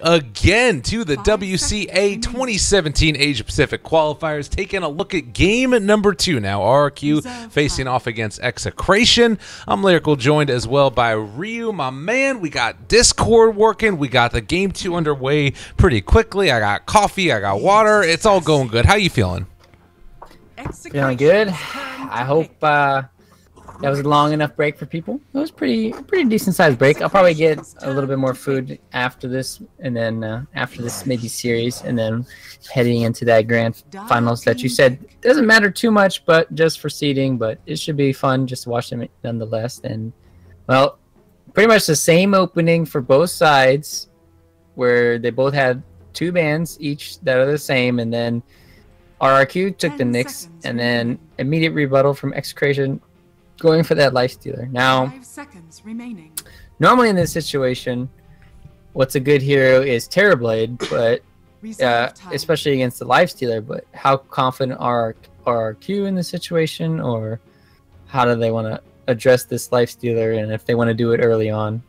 again to the WCA 2017 Asia Pacific qualifiers, taking a look at game number 2 now. RRQ facing off against Execration. I'm Lyrical, joined as well by Ryuu, my man. We got Discord working. We got the game 2 underway pretty quickly. I got coffee. I got water. It's all going good. How you feeling? Feeling good. I hope that was a long enough break for people. It was pretty decent sized break. I'll probably get a little bit more food after this, and then after this maybe series, and then heading into that grand finals that you said doesn't matter too much, but just for seeding. But it should be fun just to watch them nonetheless. And well, pretty much the same opening for both sides, where they both had 2 bans each that are the same, and then RRQ took the Knicks, and then immediate rebuttal from Execration, going for that life stealer. Now, 5 seconds remaining. Normally in this situation, what's a good hero is Terrorblade, but especially against the life stealer. But how confident are RRQ in this situation, or how do they want to address this life stealer, and if they want to do it early on?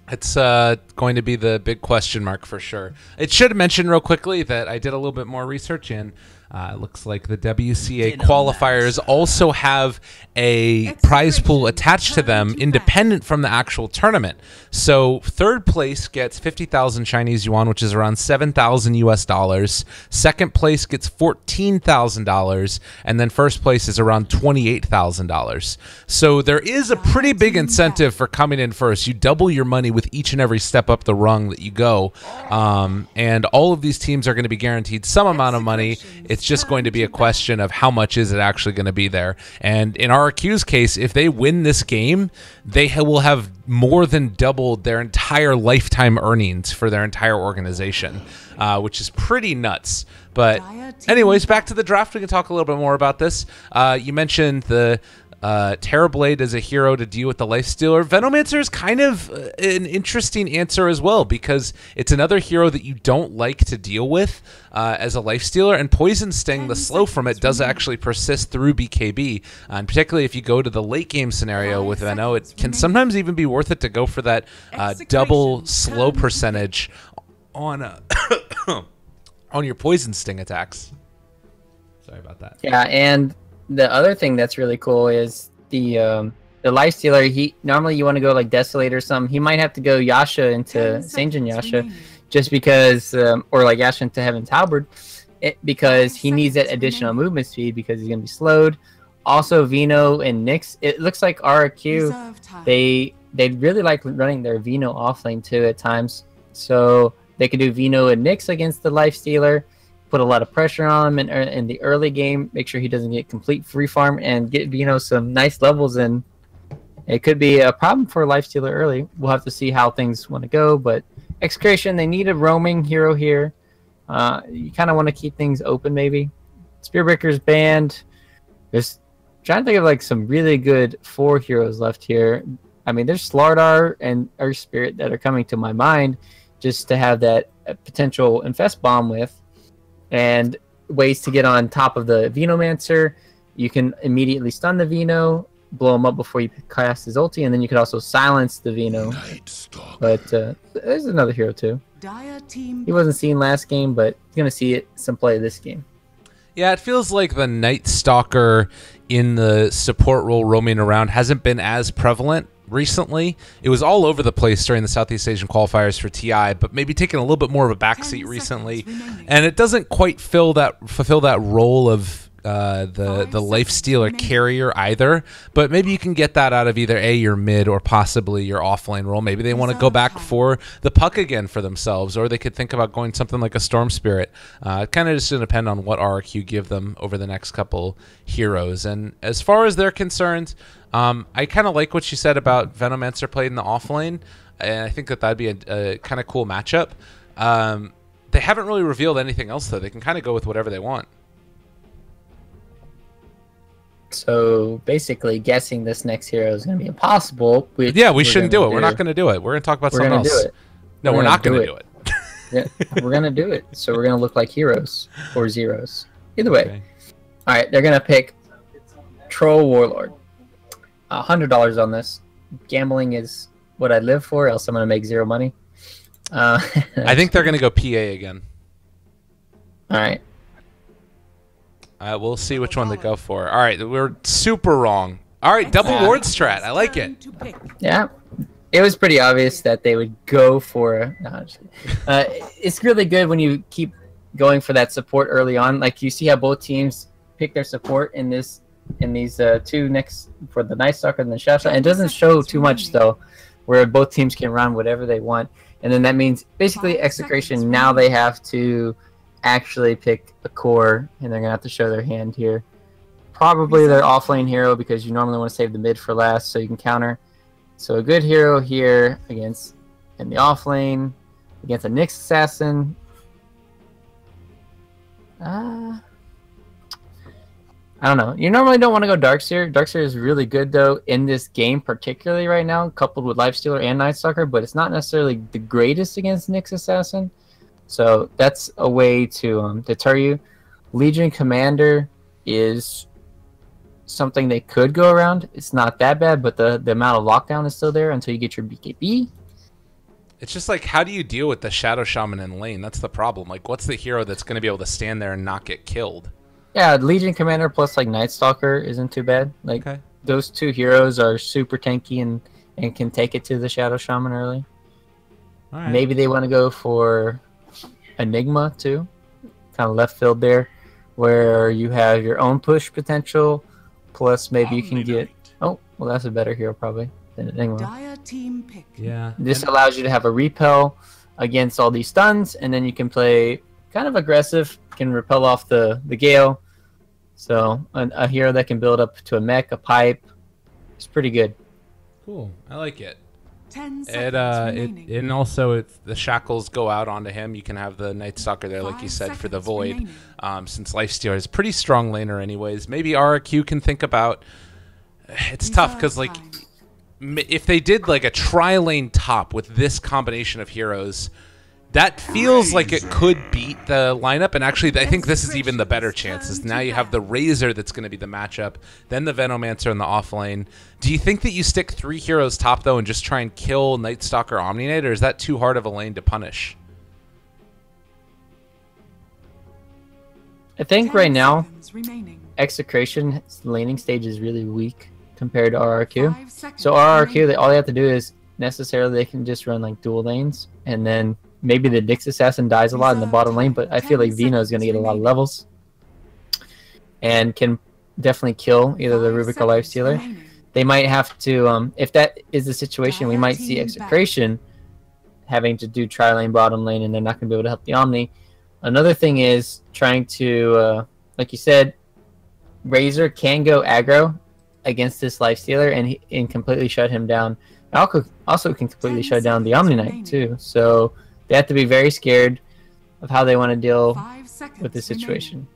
It's going to be the big question mark for sure. It should mention real quickly that I did a little bit more research in. It looks like the WCA qualifiers also have a prize pool attached to them independent from the actual tournament. So third place gets 50,000 Chinese yuan, which is around 7,000 US dollars. Second place gets $14,000, and then first place is around $28,000. So there is a pretty big incentive for coming in first. You double your money with each and every step up the rung that you go. And all of these teams are going to be guaranteed some amount of money. It's just going to be a question of how much is it actually going to be there. And in RRQ's case, if they win this game, they will have more than doubled their entire lifetime earnings for their entire organization, which is pretty nuts. But anyways, back to the draft. We can talk a little bit more about this. You mentioned the Terrorblade as a hero to deal with the life stealer. Venomancer is kind of an interesting answer as well, because it's another hero that you don't like to deal with as a life stealer, and Poison Sting, the slow from it, does actually persist through BKB, and particularly if you go to the late game scenario with Veno, it can sometimes even be worth it to go for that double slow percentage on on your Poison Sting attacks. Sorry about that. Yeah, and the other thing that's really cool is the life stealer. He normally you want to go like Desolate or something. He might have to go Yasha into Sanjin Yasha, just because, or like Yasha into Heaven's Halberd, because he needs that additional movement speed because he's gonna be slowed. Also, Veno and Nyx. It looks like RRQ they really like running their Veno offlane too at times, so they could do Veno and Nyx against the life stealer. Put a lot of pressure on him in the early game. Make sure he doesn't get complete free farm and get Veno some nice levels in. It could be a problem for Life Stealer early. We'll have to see how things want to go. But Execration, they need a roaming hero here. You kind of want to keep things open maybe. Spearbreaker's banned. Just trying to think of like some really good 4 heroes left here. I mean, there's Slardar and Earth Spirit that are coming to my mind just to have that potential Infest Bomb with. And ways to get on top of the Venomancer. You can immediately stun the Veno, blow him up before you cast his ulti, and then you could also silence the Veno. But there's another hero too. He wasn't seen last game, but he's going to see some play this game. Yeah, it feels like the Night Stalker in the support role roaming around hasn't been as prevalent recently. It was all over the place during the Southeast Asian qualifiers for TI, but maybe taking a little bit more of a backseat recently. And it doesn't quite fulfill that role of the life stealer carrier either. But maybe you can get that out of either your mid or possibly your offlane role. Maybe they want to go back for the puck again for themselves, or they could think about going something like a Storm Spirit. It kind of just going to depend on what RRQ give them over the next couple heroes. And as far as they're concerned, I kind of like what you said about Venomancer played in the offlane, and I think that that'd be a kind of cool matchup. They haven't really revealed anything else, though. They can kind of go with whatever they want. So basically, guessing this next hero is going to be impossible. Yeah, we shouldn't do it. We're not going to do it. We're going to talk about something else. Do it. No, we're not going to do it. Yeah, we're going to do it. So we're going to look like heroes or zeros. Either way. Okay. All right, they're going to pick Troll Warlord. $100 on this. Gambling is what I live for, else I'm going to make 0 money. I think they're going to go PA again. All right. We'll see which one they go for. All right, we're super wrong. All right, double ward strat. I like it. Yeah. It was pretty obvious that they would go for... No, it's really good when you keep going for that support early on. Like, you see how both teams pick their support in these two next for the Night Stalker and the Shasha. It doesn't show too much, though, where both teams can run whatever they want. And then that means, basically, Execration, now they have to actually pick a core, and they're going to have to show their hand here. Probably their offlane hero, because you normally want to save the mid for last so you can counter. So a good hero here against in the offlane against a Nyx assassin. I don't know. You normally don't want to go Darkseer. Darkseer is really good though in this game, particularly right now, coupled with Lifestealer and Night Stalker, but it's not necessarily the greatest against Nyx assassin. So that's a way to deter you. Legion Commander is something they could go around. It's not that bad, but the amount of lockdown is still there until you get your BKB. It's just like, how do you deal with the Shadow Shaman in lane? That's the problem. Like, what's the hero that's going to be able to stand there and not get killed? Yeah, Legion Commander plus like Night Stalker isn't too bad. Like those two heroes are super tanky and can take it to the Shadow Shaman early. All right. Maybe they want to go for Enigma too, kind of left field there, where you have your own push potential. Plus, maybe you can get... Oh, well, that's a better hero, probably, than Enigma. Yeah. This allows you to have a repel against all these stuns, and then you can play kind of aggressive, can repel off the Gale. So, a hero that can build up to a mech, a pipe. It's pretty good. Cool. I like it. 10 seconds And also, the shackles go out onto him. You can have the Night Stalker there, like you said, for the Void. Since Lifestealer is a pretty strong laner anyways. Maybe RRQ can think about... It's tough, because, like, if they did, like, a tri-lane top with this combination of heroes, that feels like it could beat the lineup. And actually, I think this is even the better chances. Now you have the Razor that's going to be the matchup, then the Venomancer in the offlane. Do you think that you stick 3 heroes top, though, and just try and kill Night Stalker Omni Knight, or is that too hard of a lane to punish? I think right now, Execration's laning stage is really weak compared to RRQ. So RRQ, all they have to do is necessarily they can just run like dual lanes, and then maybe the Nyx assassin dies a lot in the bottom lane, but I feel like Vino is going to get a lot of levels and can definitely kill either the Rubik or Lifestealer. They might have to, if that is the situation, we might see Execration having to do tri-lane, bottom lane, and they're not going to be able to help the Omni. Another thing is trying to, like you said, Razor can go aggro against this Lifestealer and completely shut him down. Also can completely shut down the Omni Knight too. So they have to be very scared of how they want to deal with this situation.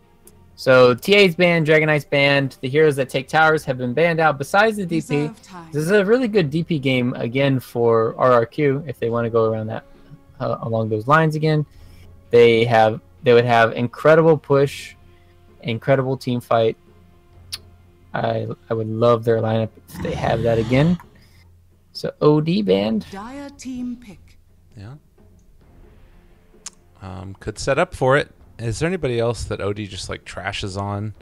So TA's banned, Dragon Knight's banned. The heroes that take towers have been banned out besides the DP. This is a really good DP game again for RRQ if they want to go around that along those lines again. They would have incredible push, incredible team fight. I would love their lineup if they have that again. So OD banned. Dire team pick. Yeah. Could set up for it. Is there anybody else that OD just like trashes on?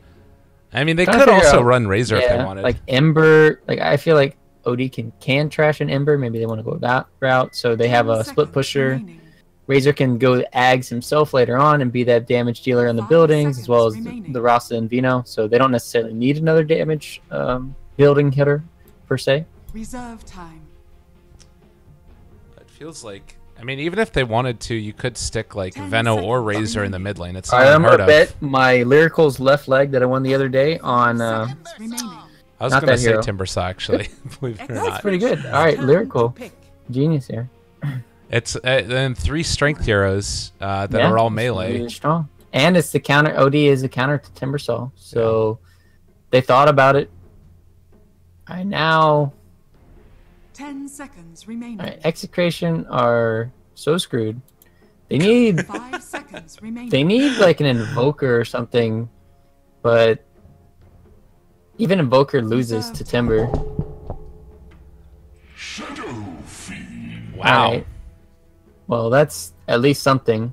I mean, they could also run Razor if they wanted. Like Ember. Like I feel like OD can trash an Ember. Maybe they want to go that route. So they have a split pusher. Remaining. Razor can go Ags himself later on and be that damage dealer in the buildings as well as the Rasa and Vino. So they don't necessarily need another damage building hitter per se. Reserve time. It feels like, I mean, even if they wanted to, you could stick like Veno or Razor in the mid lane. It's not I'm unheard gonna of. bet my Lyrical's left leg that I won the other day on. I was going to say Timbersaw, actually. Believe it or That's not. pretty good. All right, Lyrical, genius here. It's then 3 strength heroes that are all melee. Really strong, and it's the counter. OD is a counter to Timbersaw, so they thought about it. All right, now 10 seconds remaining. all right, Execration are so screwed. They need 5 seconds remaining. they need like an Invoker or something, but even Invoker loses to Timber. Wow. Right. Well, that's at least something.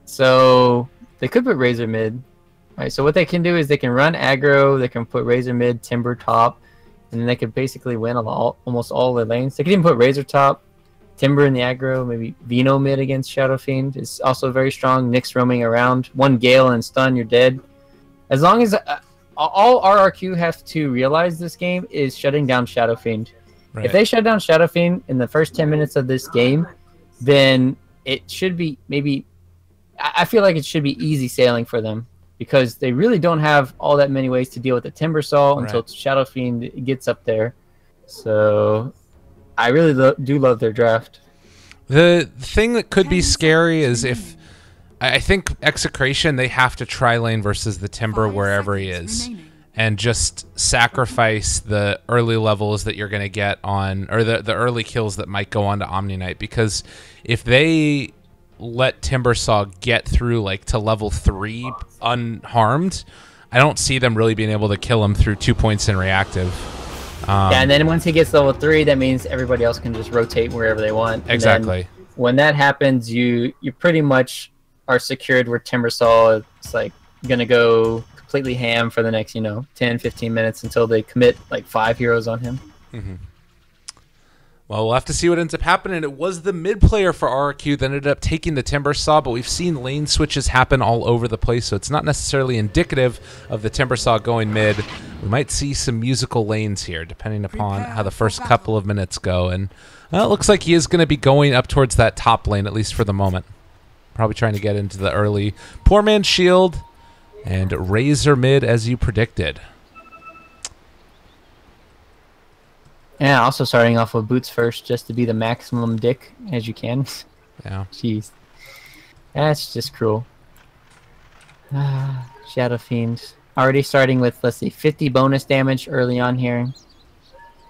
So they could put Razor mid. All right, so what they can do is they can run aggro, they can put Razor mid, Timber top, and then they could basically win almost all their lanes. They could even put Razor top, Timber in the aggro, maybe Vino mid against Shadow Fiend is also very strong. Nyx roaming around. One Gale and stun, you're dead. As long as all RRQ have to realize this game is shutting down Shadow Fiend. Right. If they shut down Shadow Fiend in the first 10 minutes of this game, then it should be maybe... I feel like it should be easy sailing for them because they really don't have all that many ways to deal with the Timber Saw until Shadow Fiend gets up there. So I really do love their draft. The thing that could be scary is if... I think Execration, they have to tri-lane versus the Timber wherever he is. And just sacrifice the early levels that you're going to get on... Or the early kills that might go on to Omni Knight. Because if they let Timbersaw get through like to level 3 unharmed, I don't see them really being able to kill him through 2 points in reactive. Yeah, and then once he gets level 3, that means everybody else can just rotate wherever they want. Exactly. When that happens, you pretty much are secured where Timbersaw is like gonna go completely ham for the next 10-15 minutes until they commit like 5 heroes on him. Mm-hmm. Well, we'll have to see what ends up happening. It was the mid player for RRQ that ended up taking the Timbersaw, but we've seen lane switches happen all over the place, so it's not necessarily indicative of the Timbersaw going mid. We might see some musical lanes here, depending upon how the first couple of minutes go. And well, it looks like he is going to be going up towards that top lane, at least for the moment. Probably trying to get into the early Poor Man's Shield and Razor mid, as you predicted. Yeah, also starting off with boots first, just to be the maximum dick as you can. Yeah. Jeez. That's just cruel. Shadow Fiend. Already starting with, let's see, 50 bonus damage early on here.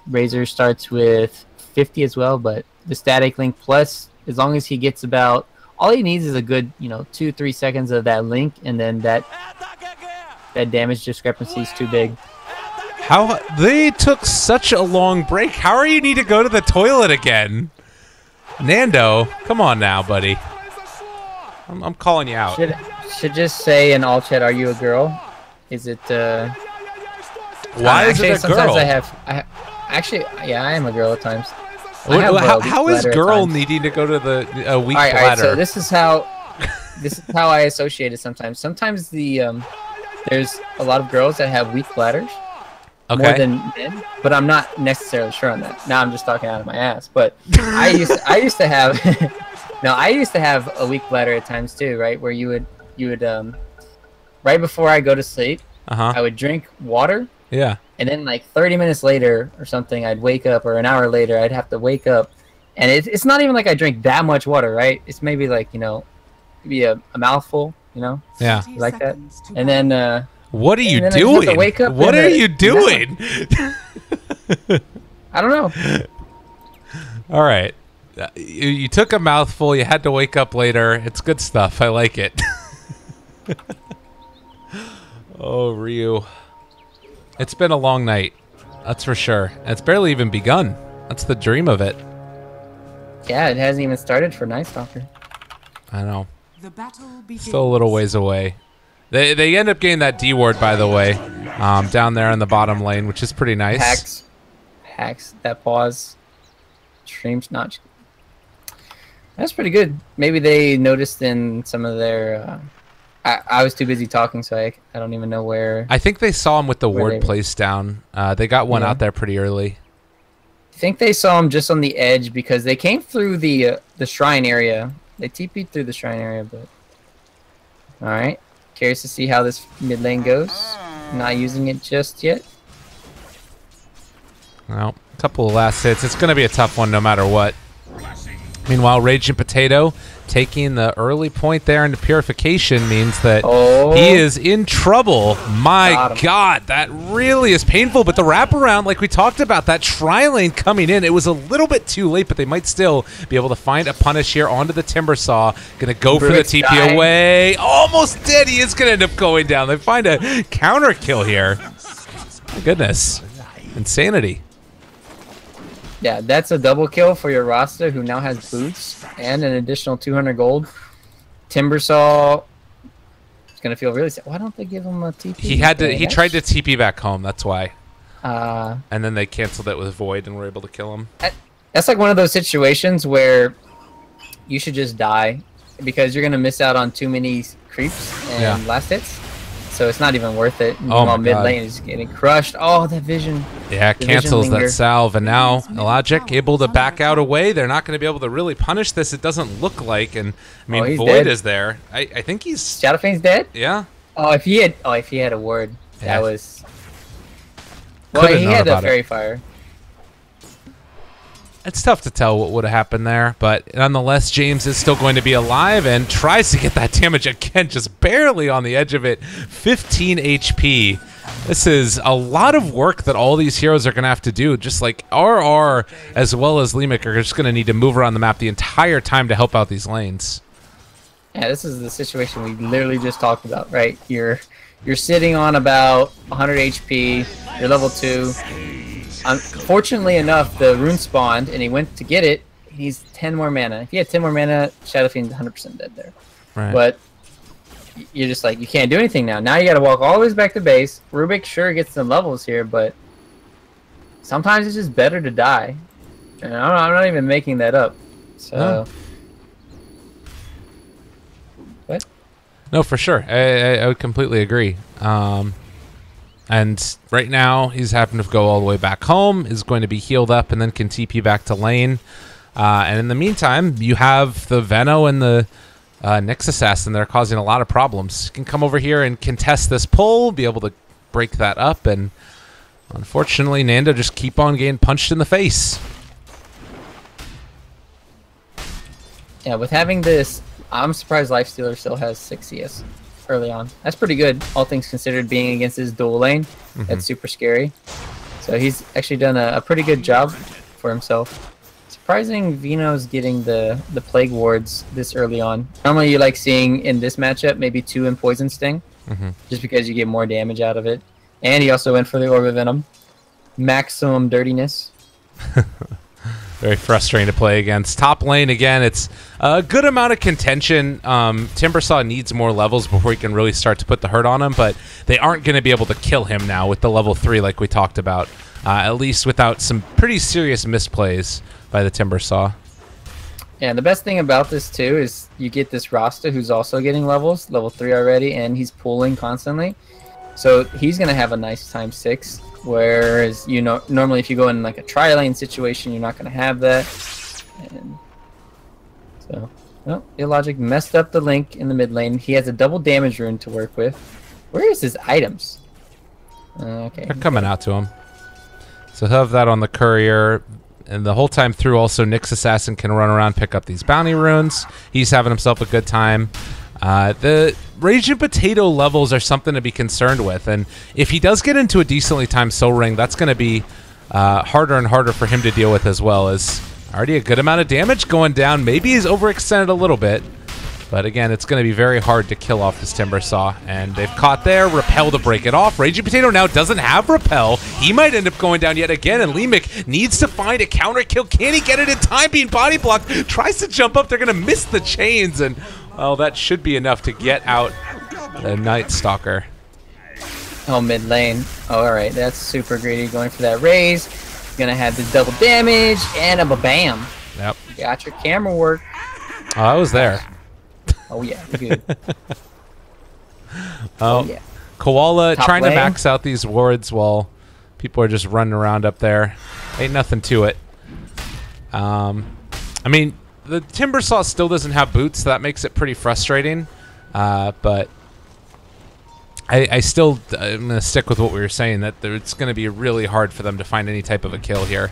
Razor starts with 50 as well, but the static link plus, as long as he gets about... All he needs is a good, 2-3 seconds of that link, and then that damage discrepancy is too big. How they took such a long break. How are you need to go to the toilet again? Nando, come on now, buddy. I'm calling you out. Should just say in all chat, are you a girl? Is it Why is it a sometimes girl? Actually, yeah, I am a girl at times. How is girl needing to go to the weak bladder? All right, so this is how I associate it sometimes. Sometimes there's a lot of girls that have weak bladders. Okay. More than men, but I'm not necessarily sure on that. Now I'm just talking out of my ass. But I used to have I used to have a weak bladder at times too, right? Where you would right before I go to sleep, I would drink water. Yeah. And then like 30 minutes later or something, I'd wake up, or an hour later, I'd have to wake up, and it's not even like I drink that much water, right? It's maybe like maybe a mouthful, Yeah. like that, and then. What are you doing? What are you doing? I don't know. All right. You took a mouthful. You had to wake up later. It's good stuff. I like it. Oh, Ryuu. It's been a long night. That's for sure. And it's barely even begun. That's the dream of it. Yeah, it hasn't even started for Night Stalker. I know. The battle begins. Still a little ways away. They end up getting that D ward, by the way, down there in the bottom lane, which is pretty nice. Hacks. That pause. Streams not. That's pretty good. Maybe they noticed in some of their. I was too busy talking, so I don't even know where. I think they saw him with the ward placed down. They got one out there pretty early. I think they saw him just on the edge because they came through the shrine area. They TP'd through the shrine area, but. All right. Curious to see how this mid lane goes. Not using it just yet. Well, a couple of last hits. It's going to be a tough one no matter what. Meanwhile, Raging Potato taking the early point there into Purification means that he is in trouble. My God, that really is painful. But the wraparound, like we talked about, that tri-lane coming in, it was a little bit too late, but they might still be able to find a punish here onto the Timbersaw. Going to go for the TP away. Almost dead. He is going to end up going down. They find a counter kill here. My goodness. Insanity. Yeah, that's a double kill for your roster, who now has boots and an additional 200 gold. Timbersaw is gonna feel really sad. Why don't they give him a TP? He had to. He tried to TP back home. That's why. And then they canceled it with Void and were able to kill him. That's like one of those situations where you should just die because you're gonna miss out on too many creeps and last hits. So it's not even worth it. While mid lane is getting crushed. Oh, that vision. Yeah, cancels that salve. And now Logic able to back out away. They're not going to be able to really punish this. It doesn't look like. And I mean, Void is there. I think he's... Shadowfane's dead? Yeah. Oh, if he had a word, that was... Well, he had the Fairy Fire. It's tough to tell what would have happened there, but nonetheless, James is still going to be alive and tries to get that damage again, just barely on the edge of it. 15 HP. This is a lot of work that all these heroes are going to have to do. Just like RR as well as Lyrical are just going to need to move around the map the entire time to help out these lanes. Yeah, this is the situation we literally just talked about, right? You're sitting on about 100 HP. You're level 2. Unfortunately enough, the rune spawned, and he went to get it. He's 10 more mana. If he had 10 more mana, Shadowfiend's 100% dead there. Right. But you're just like, you can't do anything now. Now you got to walk all the way back to base. Rubik sure gets some levels here, but sometimes it's just better to die. And I'm not even making that up. So, what? No, for sure. I would completely agree. And right now, he's having to go all the way back home, is going to be healed up, and then can TP back to lane. And in the meantime, you have the Veno and the Nyx Assassin that are causing a lot of problems. You can come over here and contest this pull, be able to break that up, and unfortunately, Nando just keep on getting punched in the face. Yeah, with having this, I'm surprised Lifestealer still has 6 CS. Early on. That's pretty good, all things considered, being against his dual lane. That's super scary. So he's actually done a pretty good job for himself. Surprising Veno's getting the Plague Wards this early on. Normally you like seeing in this matchup maybe 2 in Poison Sting, just because you get more damage out of it. And he also went for the Orb of Venom. Maximum dirtiness. Very frustrating to play against. Top lane, again, it's a good amount of contention. Timbersaw needs more levels before he can really start to put the hurt on him, but they aren't going to be able to kill him now with the level 3 like we talked about, at least without some pretty serious misplays by the Timbersaw. Yeah, and the best thing about this, too, is you get this Rasta who's also getting levels, level 3 already, and he's pulling constantly. So he's going to have a nice time 6. Whereas, you know, normally if you go in like a tri-lane situation, you're not going to have that. And so, well, Illogic messed up the Link in the mid lane. He has a double damage rune to work with. Where is his items? Okay. They're coming out to him. So he'll have that on the courier. And the whole time through, also, Nyx Assassin can run around, pick up these bounty runes. He's having himself a good time. The Raging Potato levels are something to be concerned with, and if he does get into a decently timed soul ring, that's going to be harder and harder for him to deal with, as well as already a good amount of damage going down. Maybe he's overextended a little bit, but again, it's going to be very hard to kill off this Timbersaw, and they've caught there. Repel to break it off. Raging Potato now doesn't have Repel. He might end up going down yet again, and Lyrical needs to find a counter kill. Can he get it in time? Being body blocked, tries to jump up. They're going to miss the chains, and well, that should be enough to get out the Night Stalker. Oh, mid lane. Oh, all right, that's super greedy. Going for that raise. Gonna have this double damage and a bam. Yep. Got your camera work. Oh, I was there. Oh yeah, good. Oh yeah. Koala Top trying lane. to max out these wards while people are just running around up there. Ain't nothing to it. I mean, the Timbersaw still doesn't have boots, so that makes it pretty frustrating. But I'm going to stick with what we were saying, that it's going to be really hard for them to find any type of a kill here.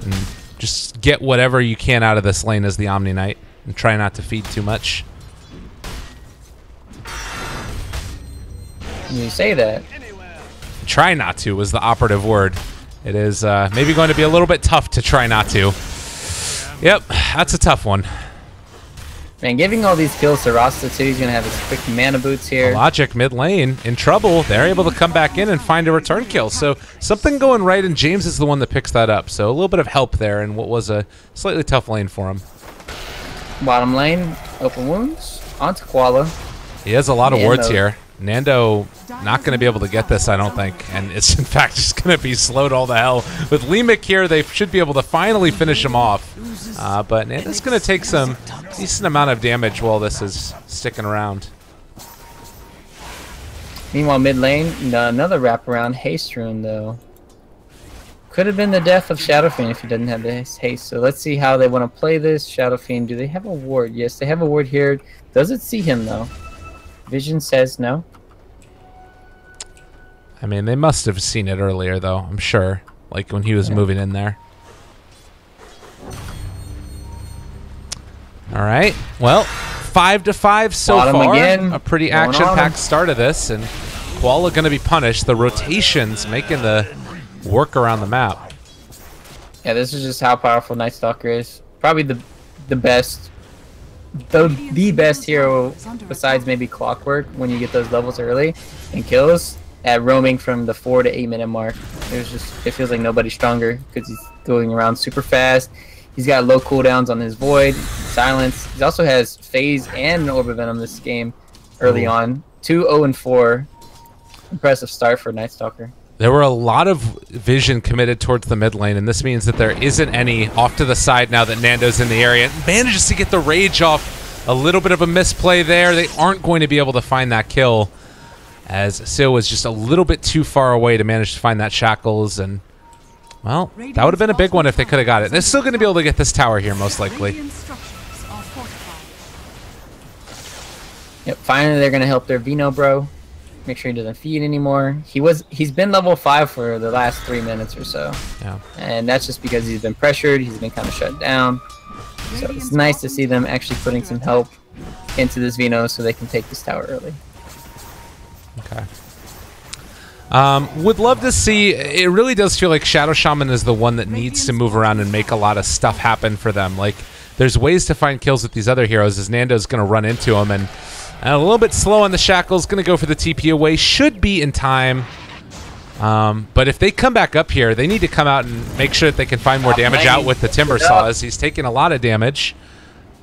And just get whatever you can out of this lane as the Omni Knight, and try not to feed too much. You say that. Try not to was the operative word. It is maybe going to be a little bit tough to try not to. Yep, that's a tough one. Man, giving all these kills to Rasta too. He's gonna have his quick mana boots here. Logic mid lane in trouble. They're able to come back in and find a return kill. So something going right, and James is the one that picks that up. So a little bit of help there in what was a slightly tough lane for him. Bottom lane, open wounds onto Koala. He has a lot of wards here. Nando not going to be able to get this, I don't think, and it's in fact just going to be slowed all the hell. With Lemic here, they should be able to finally finish him off, but Nando's going to take some decent amount of damage while this is sticking around. Meanwhile, mid lane, another wraparound haste rune though. Could have been the death of Shadow Fiend if he didn't have this haste. So let's see how they want to play this. Shadow Fiend, do they have a ward? Yes, they have a ward here. Does it see him though? Vision says no. I mean, they must have seen it earlier, though, I'm sure. Like when he was moving in there. All right. Well, 5-5 so far. Again. A pretty action-packed start of this, and Koala going to be punished. The rotations making the work around the map. Yeah, this is just how powerful Night Stalker is. Probably the best. The best hero besides maybe Clockwork when you get those levels early and kills at roaming from the 4 to 8 minute mark. It feels like nobody's stronger because he's going around super fast. He's got low cooldowns on his Void, Silence. He also has Phase and Orb of Venom this game early on. 2-0-4. Impressive start for Night Stalker. There were a lot of vision committed towards the mid lane, and this means that there isn't any off to the side now that Nando's in the area. Manages to get the rage off. A little bit of a misplay there. They aren't going to be able to find that kill, as Sil was just a little bit too far away to manage to find that Shackles, and, well, that would have been a big one if they could have got it. They're still going to be able to get this tower here, most likely. Yep, finally they're going to help their Vino bro. Make sure he doesn't feed anymore. He's been level 5 for the last 3 minutes or so. Yeah. And that's just because he's been pressured, he's been kind of shut down. So it's nice to see them actually putting some help into this Vino so they can take this tower early. Okay. Would love to see, it really does feel like Shadow Shaman is the one that needs to move around and make a lot of stuff happen for them. Like, there's ways to find kills with these other heroes as Nando's going to run into them, and a little bit slow on the Shackles, going to go for the TP away, should be in time. But if they come back up here, they need to come out and make sure that they can find more damage out with the Timber Saws. He's taking a lot of damage.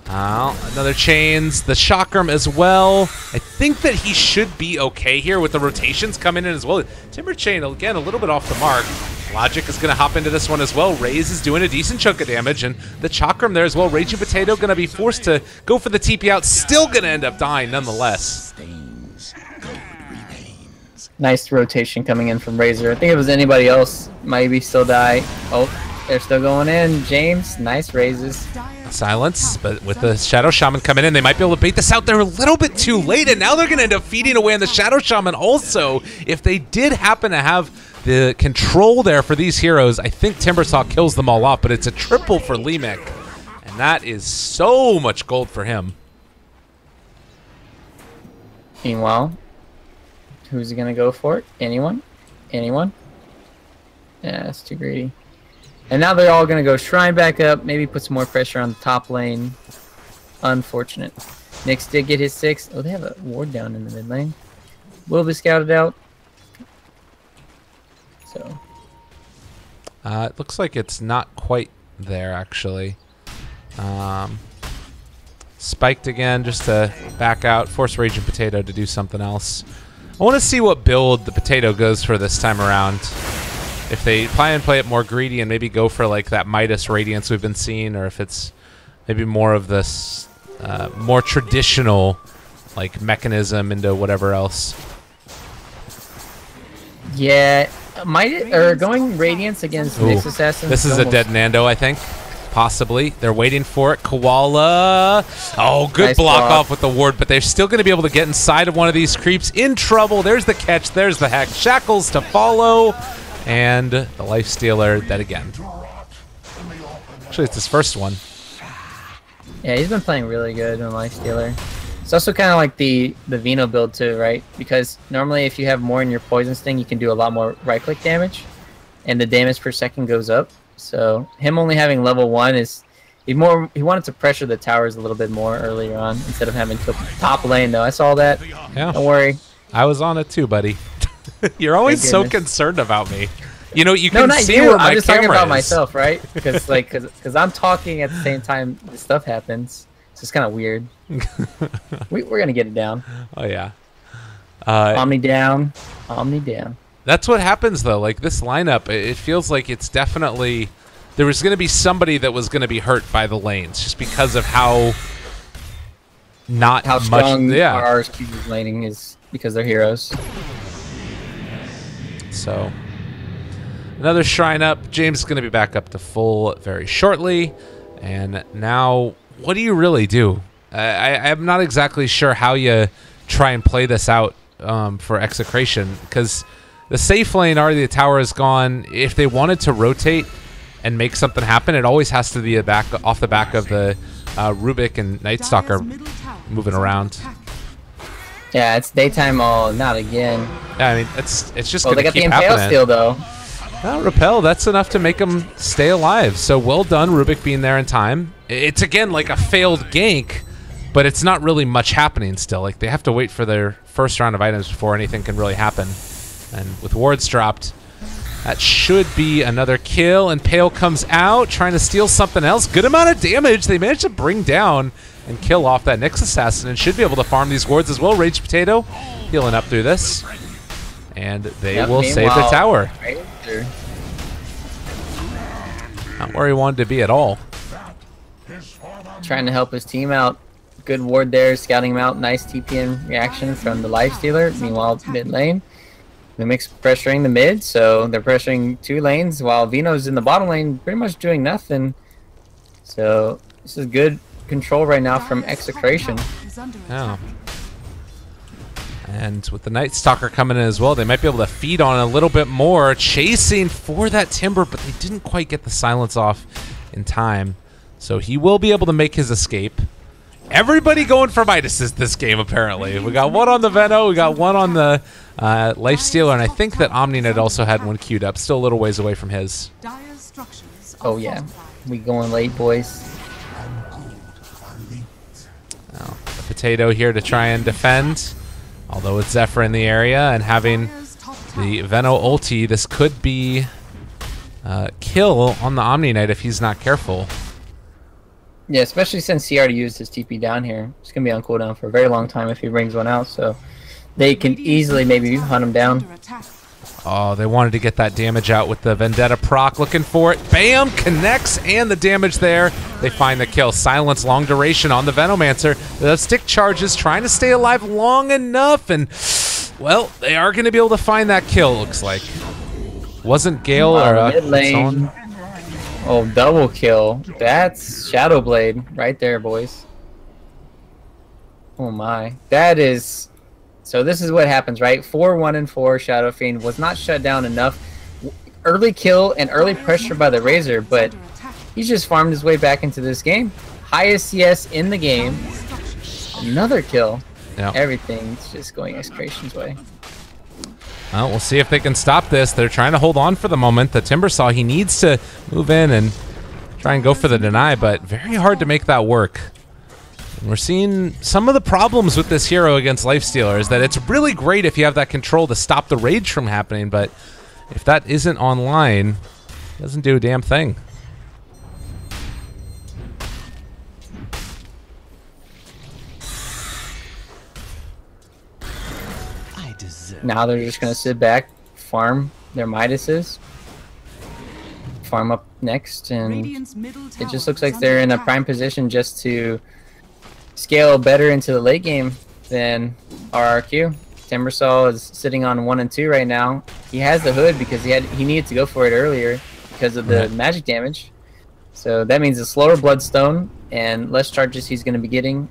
Another chains, the Chakram as well. I think that he should be okay here with the rotations coming in as well. Timber Chain, again, a little bit off the mark. Logic is going to hop into this one as well. Raze is doing a decent chunk of damage, and the Chakram there as well. Raging Potato going to be forced to go for the TP out. Still going to end up dying nonetheless. Nice rotation coming in from Razor. I think if it was anybody else, maybe still die. Oh, they're still going in. James, nice raises. Silence, but with the Shadow Shaman coming in, they might be able to bait this out. They're a little bit too late, and now they're going to end up feeding away on the Shadow Shaman also. If they did happen to have the control there for these heroes, I think Timbersaw kills them all off, but it's a triple for Lemic, and that is so much gold for him. Meanwhile, who's he going to go for? Anyone? Anyone? Yeah, that's too greedy. And now they're all going to go Shrine back up, maybe put some more pressure on the top lane. Unfortunate. Nyx did get his 6. Oh, they have a ward down in the mid lane. Will be scouted out. So. It looks like it's not quite there, actually. Spiked again just to back out. Force Raging Potato to do something else. I want to see what build the Potato goes for this time around. If they play it more greedy and maybe go for like that Midas Radiance we've been seeing, or if it's maybe more of this more traditional like mechanism into whatever else. Yeah, going Radiance against Nyx Assassin. This is a dead Nando, I think. Possibly. They're waiting for it. Koala. Oh, good nice block off with the ward, but they're still going to be able to get inside of one of these creeps. In trouble. There's the catch. There's the hack. Shackles to follow. And the Lifestealer dead again. Actually, it's his first one. Yeah, he's been playing really good in Lifestealer. It's also kind of like the Vino build too, right? Because normally if you have more in your Poison Sting, you can do a lot more right-click damage. And the damage per second goes up. So him only having level 1 is He wanted to pressure the towers a little bit more earlier on instead of having to top lane though. I saw that. Yeah. Don't worry. I was on it too, buddy. You're always so concerned about me. You know, you no, can not see you. where my I'm just talking camera about is. myself, right? Because because I'm talking at the same time this stuff happens. It's just kind of weird. We're gonna get it down. Oh yeah. Omni down. Omni down. That's what happens though. Like this lineup, it feels like it's definitely there was going to be somebody that was going to be hurt by the lanes just because of how not How much. strong Yeah. our RRQ's laning is because they're heroes. So another shrine up. James is going to be back up to full very shortly. And now, what do you really do? I'm not exactly sure how you try and play this out for Execration, because the safe lane already, the tower is gone. If they wanted to rotate and make something happen, it always has to be off the back of the Rubik and Night Stalker moving around. Yeah, it's daytime. Oh, not again. Yeah, I mean, it's just Well, going they to got keep the Impale happening. steal though. Well, Repel, that's enough to make them stay alive. So well done, Rubik being there in time. It's, again, like a failed gank, but it's not really much happening still. Like, they have to wait for their first round of items before anything can really happen. And with wards dropped, that should be another kill. And Pale comes out, trying to steal something else. Good amount of damage. They managed to bring down and kill off that Nyx Assassin and should be able to farm these wards as well. Rage Potato healing up through this. And they will save the tower. Not where he wanted to be at all. Trying to help his team out. Good ward there, scouting him out. Nice TPN reaction from the Lifestealer. Meanwhile, mid lane. Mimic's pressuring the mid, so they're pressuring two lanes while Vino's in the bottom lane pretty much doing nothing. So this is good control right now from Execration. Yeah. And with the Night Stalker coming in as well, they might be able to feed on a little bit more. Chasing for that Timber, but they didn't quite get the silence off in time. So he will be able to make his escape. Everybody going for Midases this game, apparently. We got one on the Veno, we got one on the Lifestealer, and I think that OmniNet also had one queued up. Still a little ways away from his. Oh yeah, we going late, boys. Oh, the Potato here to try and defend. Although with Zephyr in the area and having the Veno ulti, this could be kill on the Omni Knight if he's not careful. Yeah, especially since he already used his TP down here. It's going to be on cooldown for a very long time if he brings one out, so they can easily maybe hunt him down. Oh, they wanted to get that damage out with the Vendetta proc, looking for it. Bam! Connects, and the damage there. They find the kill. Silence, long duration on the Venomancer. The stick charges, trying to stay alive long enough, and, well, they are going to be able to find that kill, looks like. Wasn't Gale or mid lane. Oh, double kill. That's Shadowblade right there, boys. Oh my. That is... So this is what happens, right? 4-1 and 4, Shadow Fiend was not shut down enough. Early kill and early pressure by the Razor, but he's just farmed his way back into this game. Highest CS in the game. Another kill. Yeah. Everything's just going Execration's way. Well, we'll see if they can stop this. They're trying to hold on for the moment. The Timbersaw, he needs to move in and try and go for the deny, but very hard to make that work. And we're seeing some of the problems with this hero against Lifestealer is that it's really great if you have that control to stop the rage from happening, but if that isn't online, it doesn't do a damn thing. Now they're just going to sit back, farm their Midases, farm up next, and it just looks like they're in a prime position just to scale better into the late game than RRQ. Timbersaw is sitting on 1 and 2 right now. He has the hood because he needed to go for it earlier because of the magic damage. So that means a slower Bloodstone and less charges he's going to be getting.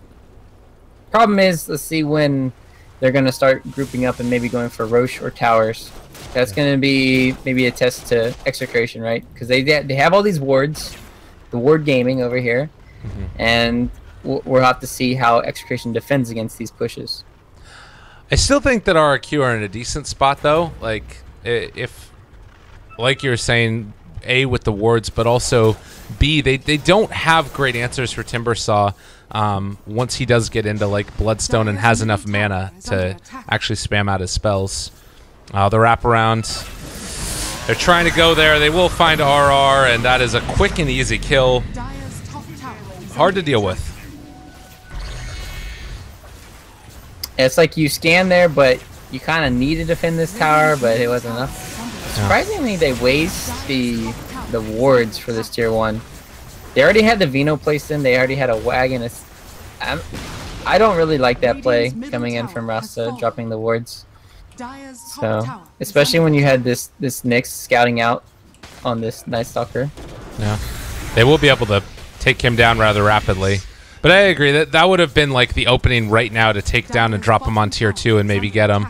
Problem is, let's see when they're going to start grouping up and maybe going for Roche or Towers. That's going to be maybe a test to Execration, right? Because they have all these wards, the ward gaming over here, and we'll have to see how Execration defends against these pushes. I still think that RRQ are in a decent spot, though. Like, if, like you were saying, A, with the wards, but also B, they don't have great answers for Timbersaw once he does get into like Bloodstone and has enough mana to actually spam out his spells. The wraparound, they're trying to go there. They will find RR, and that is a quick and easy kill. Hard to deal with. It's like you scan there, but you kind of need to defend this tower, but it wasn't enough. Surprisingly, they waste the wards for this tier 1. They already had the Vino placed in. They already had a wagon. I don't really like that play coming in from Rasta, dropping the wards. So, especially when you had this Nyx scouting out on this Night Stalker. Yeah, they will be able to take him down rather rapidly. But I agree that would have been like the opening right now to take down and drop him on tier 2 and maybe get him.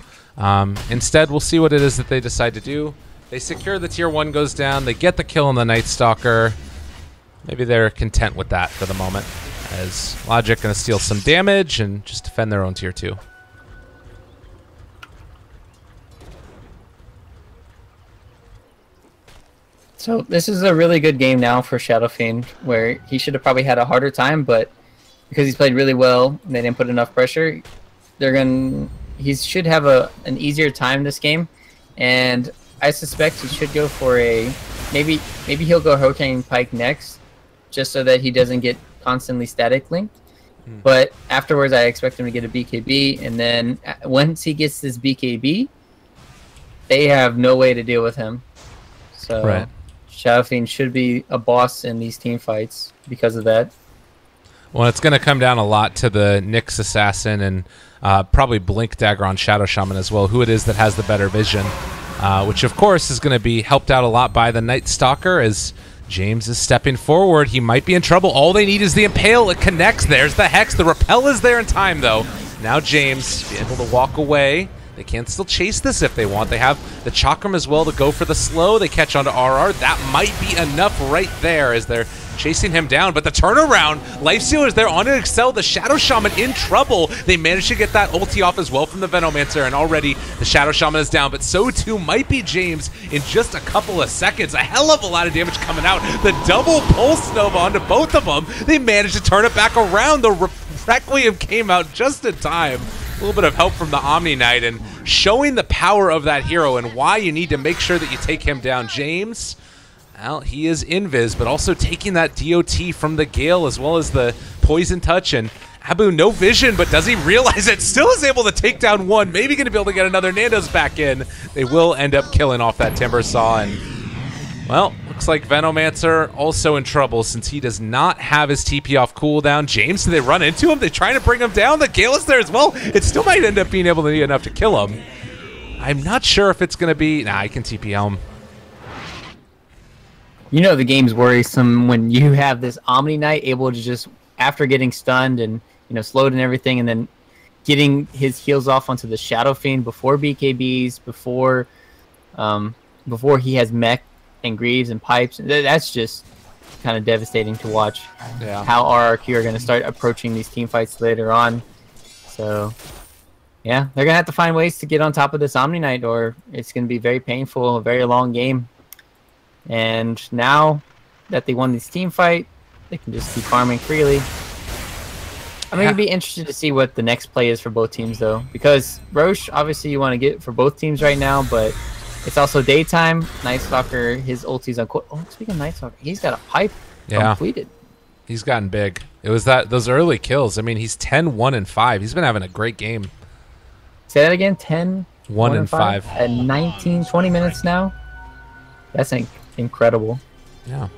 Instead, we'll see what it is that they decide to do. They secure the tier 1 goes down. They get the kill on the Night Stalker. Maybe they're content with that for the moment, as Logic going to steal some damage and just defend their own tier 2. So this is a really good game now for Shadow Fiend, where he should have probably had a harder time, but because he's played really well and they didn't put enough pressure, he should have an easier time this game. And I suspect he should go for a maybe he'll go Hurricane Pike next, just so that he doesn't get constantly static linked. But afterwards, I expect him to get a BKB, and then once he gets this BKB, they have no way to deal with him. So. Right. Shadow Fiend should be a boss in these team fights because of that. Well, it's going to come down a lot to the Nyx Assassin and probably Blink Dagger on Shadow Shaman as well, who it is that has the better vision, which of course is going to be helped out a lot by the Night Stalker as James is stepping forward. He might be in trouble. All they need is the Impale. It connects. There's the Hex. The Repel is there in time, though. Now James be able to walk away. They can still chase this if they want. They have the Chakram as well to go for the slow. They catch onto RR. That might be enough right there as they're chasing him down. But the turnaround, Lifestealer is there on an Excel. The Shadow Shaman in trouble. They managed to get that ulti off as well from the Venomancer, and already the Shadow Shaman is down. But so too might be James in just a couple of seconds. A hell of a lot of damage coming out. The double Pulse Nova onto both of them. They managed to turn it back around. The Requiem came out just in time. A little bit of help from the Omni Knight and showing the power of that hero and why you need to make sure that you take him down. James, well, he is invis, but also taking that DOT from the Gale as well as the Poison Touch. And Abu, no vision, but does he realize it? Still is able to take down one. Maybe going to be able to get another. Nando's back in. They will end up killing off that Timbersaw. And, well, looks like Venomancer also in trouble since he does not have his TP off cooldown. James, do they run into him? They're trying to bring him down. The Gale is there as well. It still might end up being able to be enough to kill him. I'm not sure if it's going to be... Nah, I can TP Helm. You know the game's worrisome when you have this Omni Knight able to just, after getting stunned and slowed and everything, and then getting his heals off onto the Shadow Fiend before BKBs, before he has mech and Greaves and Pipes. That's just kind of devastating to watch. Yeah. How RRQ are going to start approaching these team fights later on. So, yeah, they're going to have to find ways to get on top of this Omni Knight, or it's going to be very painful, a very long game. And now that they won this team fight, they can just keep farming freely. I'm going to be interested to see what the next play is for both teams, though, because Roche, obviously you want to get for both teams right now, but it's also daytime. Night Stalker, his ulti's on. Oh, speaking of Night Stalker, he's got a pipe completed. He's gotten big. It was those early kills. I mean, he's 10, 1, and 5. He's been having a great game. Say that again. 10, 1, and 5. At 19, 20 minutes now. That's incredible. Yeah.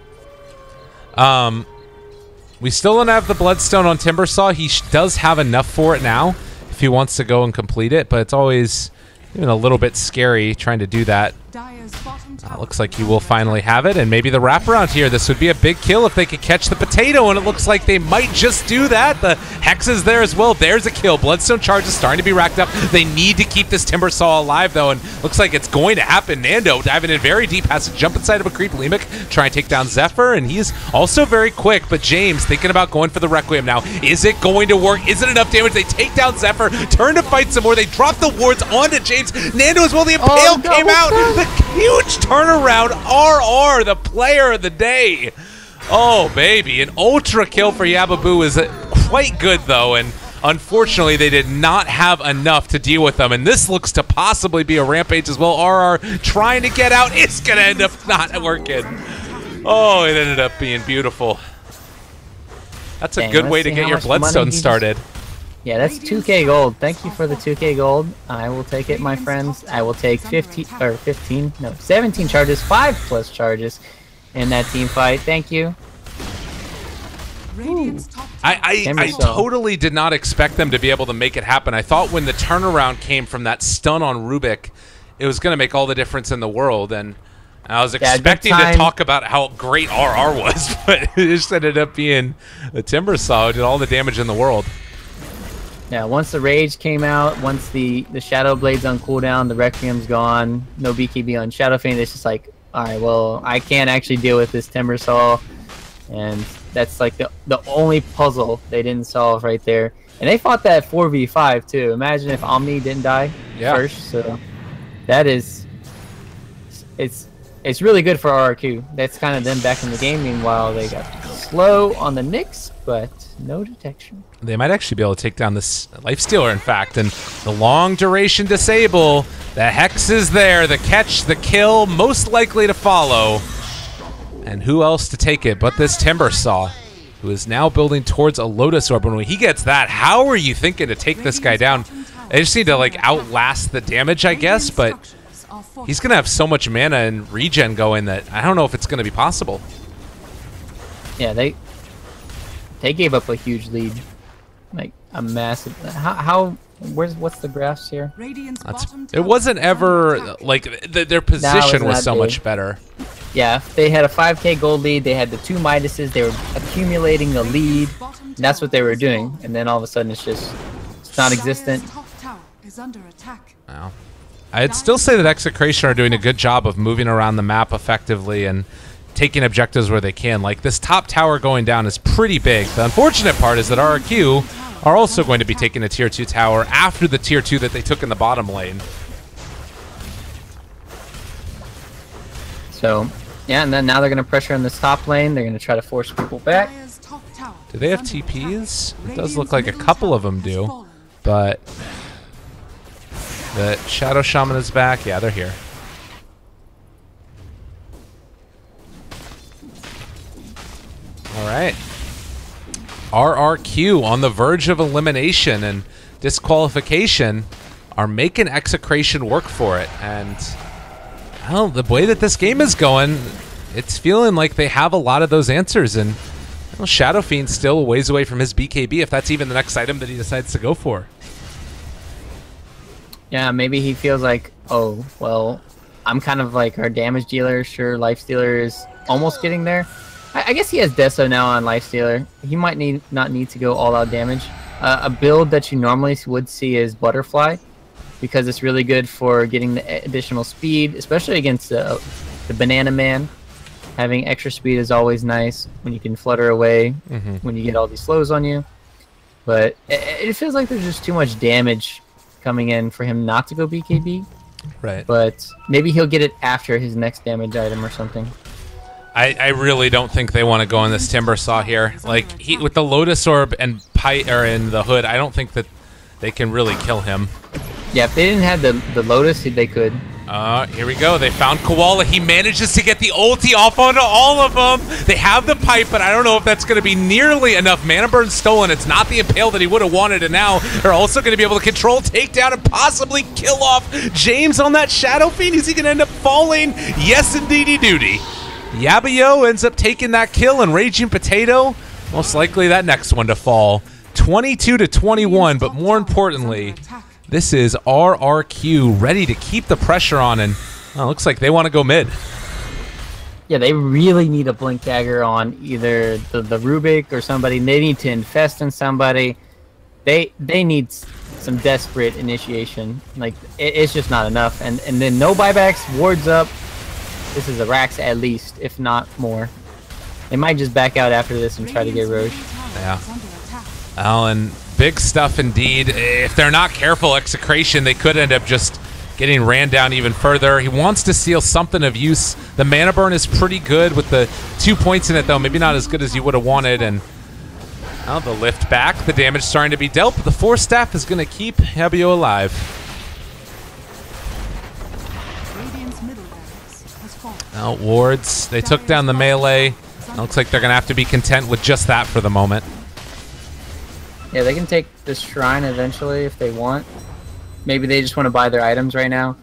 We still don't have the Bloodstone on Timbersaw. He does have enough for it now if he wants to go and complete it, but it's always even a little bit scary trying to do that. Looks like he will finally have it, and maybe the wraparound here. This would be a big kill if they could catch the potato, and it looks like they might just do that. The Hex is there as well. There's a kill. Bloodstone charge is starting to be racked up. They need to keep this Timbersaw alive, though, and looks like it's going to happen. Nando diving in very deep, has to jump inside of a creep. Lemic trying to take down Zephyr, and he's also very quick, but James thinking about going for the Requiem now. Is it going to work? Is it enough damage? They take down Zephyr, turn to fight some more. They drop the wards onto James. Nando as well. The Impale came out. The Huge turnaround. RR, the player of the day. Oh, baby. An ultra kill for Yababu is quite good, though, and unfortunately, they did not have enough to deal with them, and this looks to possibly be a rampage as well. RR trying to get out. It's going to end up not working. Oh, it ended up being beautiful. That's a good way to get your Bloodstone started. Yeah, that's 2K gold. Thank you for the 2K gold. I will take it, my friends. I will take 17 charges, 5+ charges in that team fight. Thank you. I totally did not expect them to be able to make it happen. I thought when the turnaround came from that stun on Rubik, it was going to make all the difference in the world. And I was expecting to talk about how great RR was, but it just ended up being the Timbersaw who did all the damage in the world. Yeah, once the Rage came out, once the Shadow Blade's on cooldown, the Requiem's gone, no BKB on Shadow Fiend, it's just like, alright, well, I can't actually deal with this Timbersaw. And that's like the only puzzle they didn't solve right there. And they fought that 4v5 too. Imagine if Omni didn't die first. So that is, it's really good for RRQ. That's kind of them back in the game. Meanwhile, they got slow on the Nyx, but no detection. They might actually be able to take down this Lifestealer, in fact. And the long duration disable, the Hex is there, the catch, the kill, most likely to follow. And who else to take it but this Timbersaw, who is now building towards a Lotus Orb. When he gets that, how are you thinking to take this guy down? They just need to like outlast the damage, I guess, but he's going to have so much mana and regen going that I don't know if it's going to be possible. Yeah, they gave up a huge lead. Like a massive. What's the graphs here? It wasn't ever like their position was so much better. Yeah, they had a 5K gold lead. They had the 2 Midases. They were accumulating the lead. And that's what they were doing. And then all of a sudden, it's non-existent. Wow. I'd still say that Execration are doing a good job of moving around the map effectively and taking objectives where they can. Like this top tower going down is pretty big. The unfortunate part is that RRQ are also going to be taking a tier 2 tower after the tier 2 that they took in the bottom lane. So, yeah, and then now they're going to pressure in this top lane. They're going to try to force people back. Do they have TPs? It does look like a couple of them do, but the Shadow Shaman is back. Yeah, they're here. All right. RRQ on the verge of elimination and disqualification are making Execration work for it. And, well, the way that this game is going, it's feeling like they have a lot of those answers. And well, Shadow Fiend's still a ways away from his BKB if that's even the next item that he decides to go for. Yeah, maybe he feels like, oh, well, I'm kind of like our damage dealer. Sure, Lifestealer is almost getting there. I guess he has Deso now on Lifestealer. He might not need to go all-out damage. A build that you normally would see is Butterfly, because it's really good for getting the additional speed, especially against the Banana Man. Having extra speed is always nice when you can flutter away when you get all these slows on you. But it feels like there's just too much damage coming in for him not to go BKB. Right. But maybe he'll get it after his next damage item or something. I really don't think they want to go on this Timbersaw here. Like with the Lotus Orb and in the Hood, I don't think that they can really kill him. Yeah, if they didn't have the Lotus, they could. Here we go. They found Koala. He manages to get the ulti off onto all of them. They have the pipe, but I don't know if that's going to be nearly enough. Mana burn stolen. It's not the impale that he would have wanted, and now they're also going to be able to control, take down, and possibly kill off James on that Shadow Fiend. Is he going to end up falling? Yes, indeedy doody. Yabayo ends up taking that kill, and Raging Potato, most likely that next one to fall. 22-21, but more importantly, this is RRQ ready to keep the pressure on, and looks like they want to go mid. Yeah, they really need a Blink Dagger on either the Rubik or somebody. They need to infest in somebody. They need some desperate initiation. Like, it's just not enough. And then no buybacks, wards up. This is a Rax at least, if not more. They might just back out after this and try to get Roche. Yeah. Alan, big stuff indeed. If they're not careful, Execration, they could end up just getting ran down even further. He wants to steal something of use. The mana burn is pretty good with the 2 points in it, though. Maybe not as good as you would have wanted. And now the lift back. The damage starting to be dealt, but the Force Staff is going to keep Hebio alive. Radiant's middle barracks has fallen. Now wards. They took down the melee. It looks like they're going to have to be content with just that for the moment. Yeah, they can take this shrine eventually if they want. Maybe they just want to buy their items right now.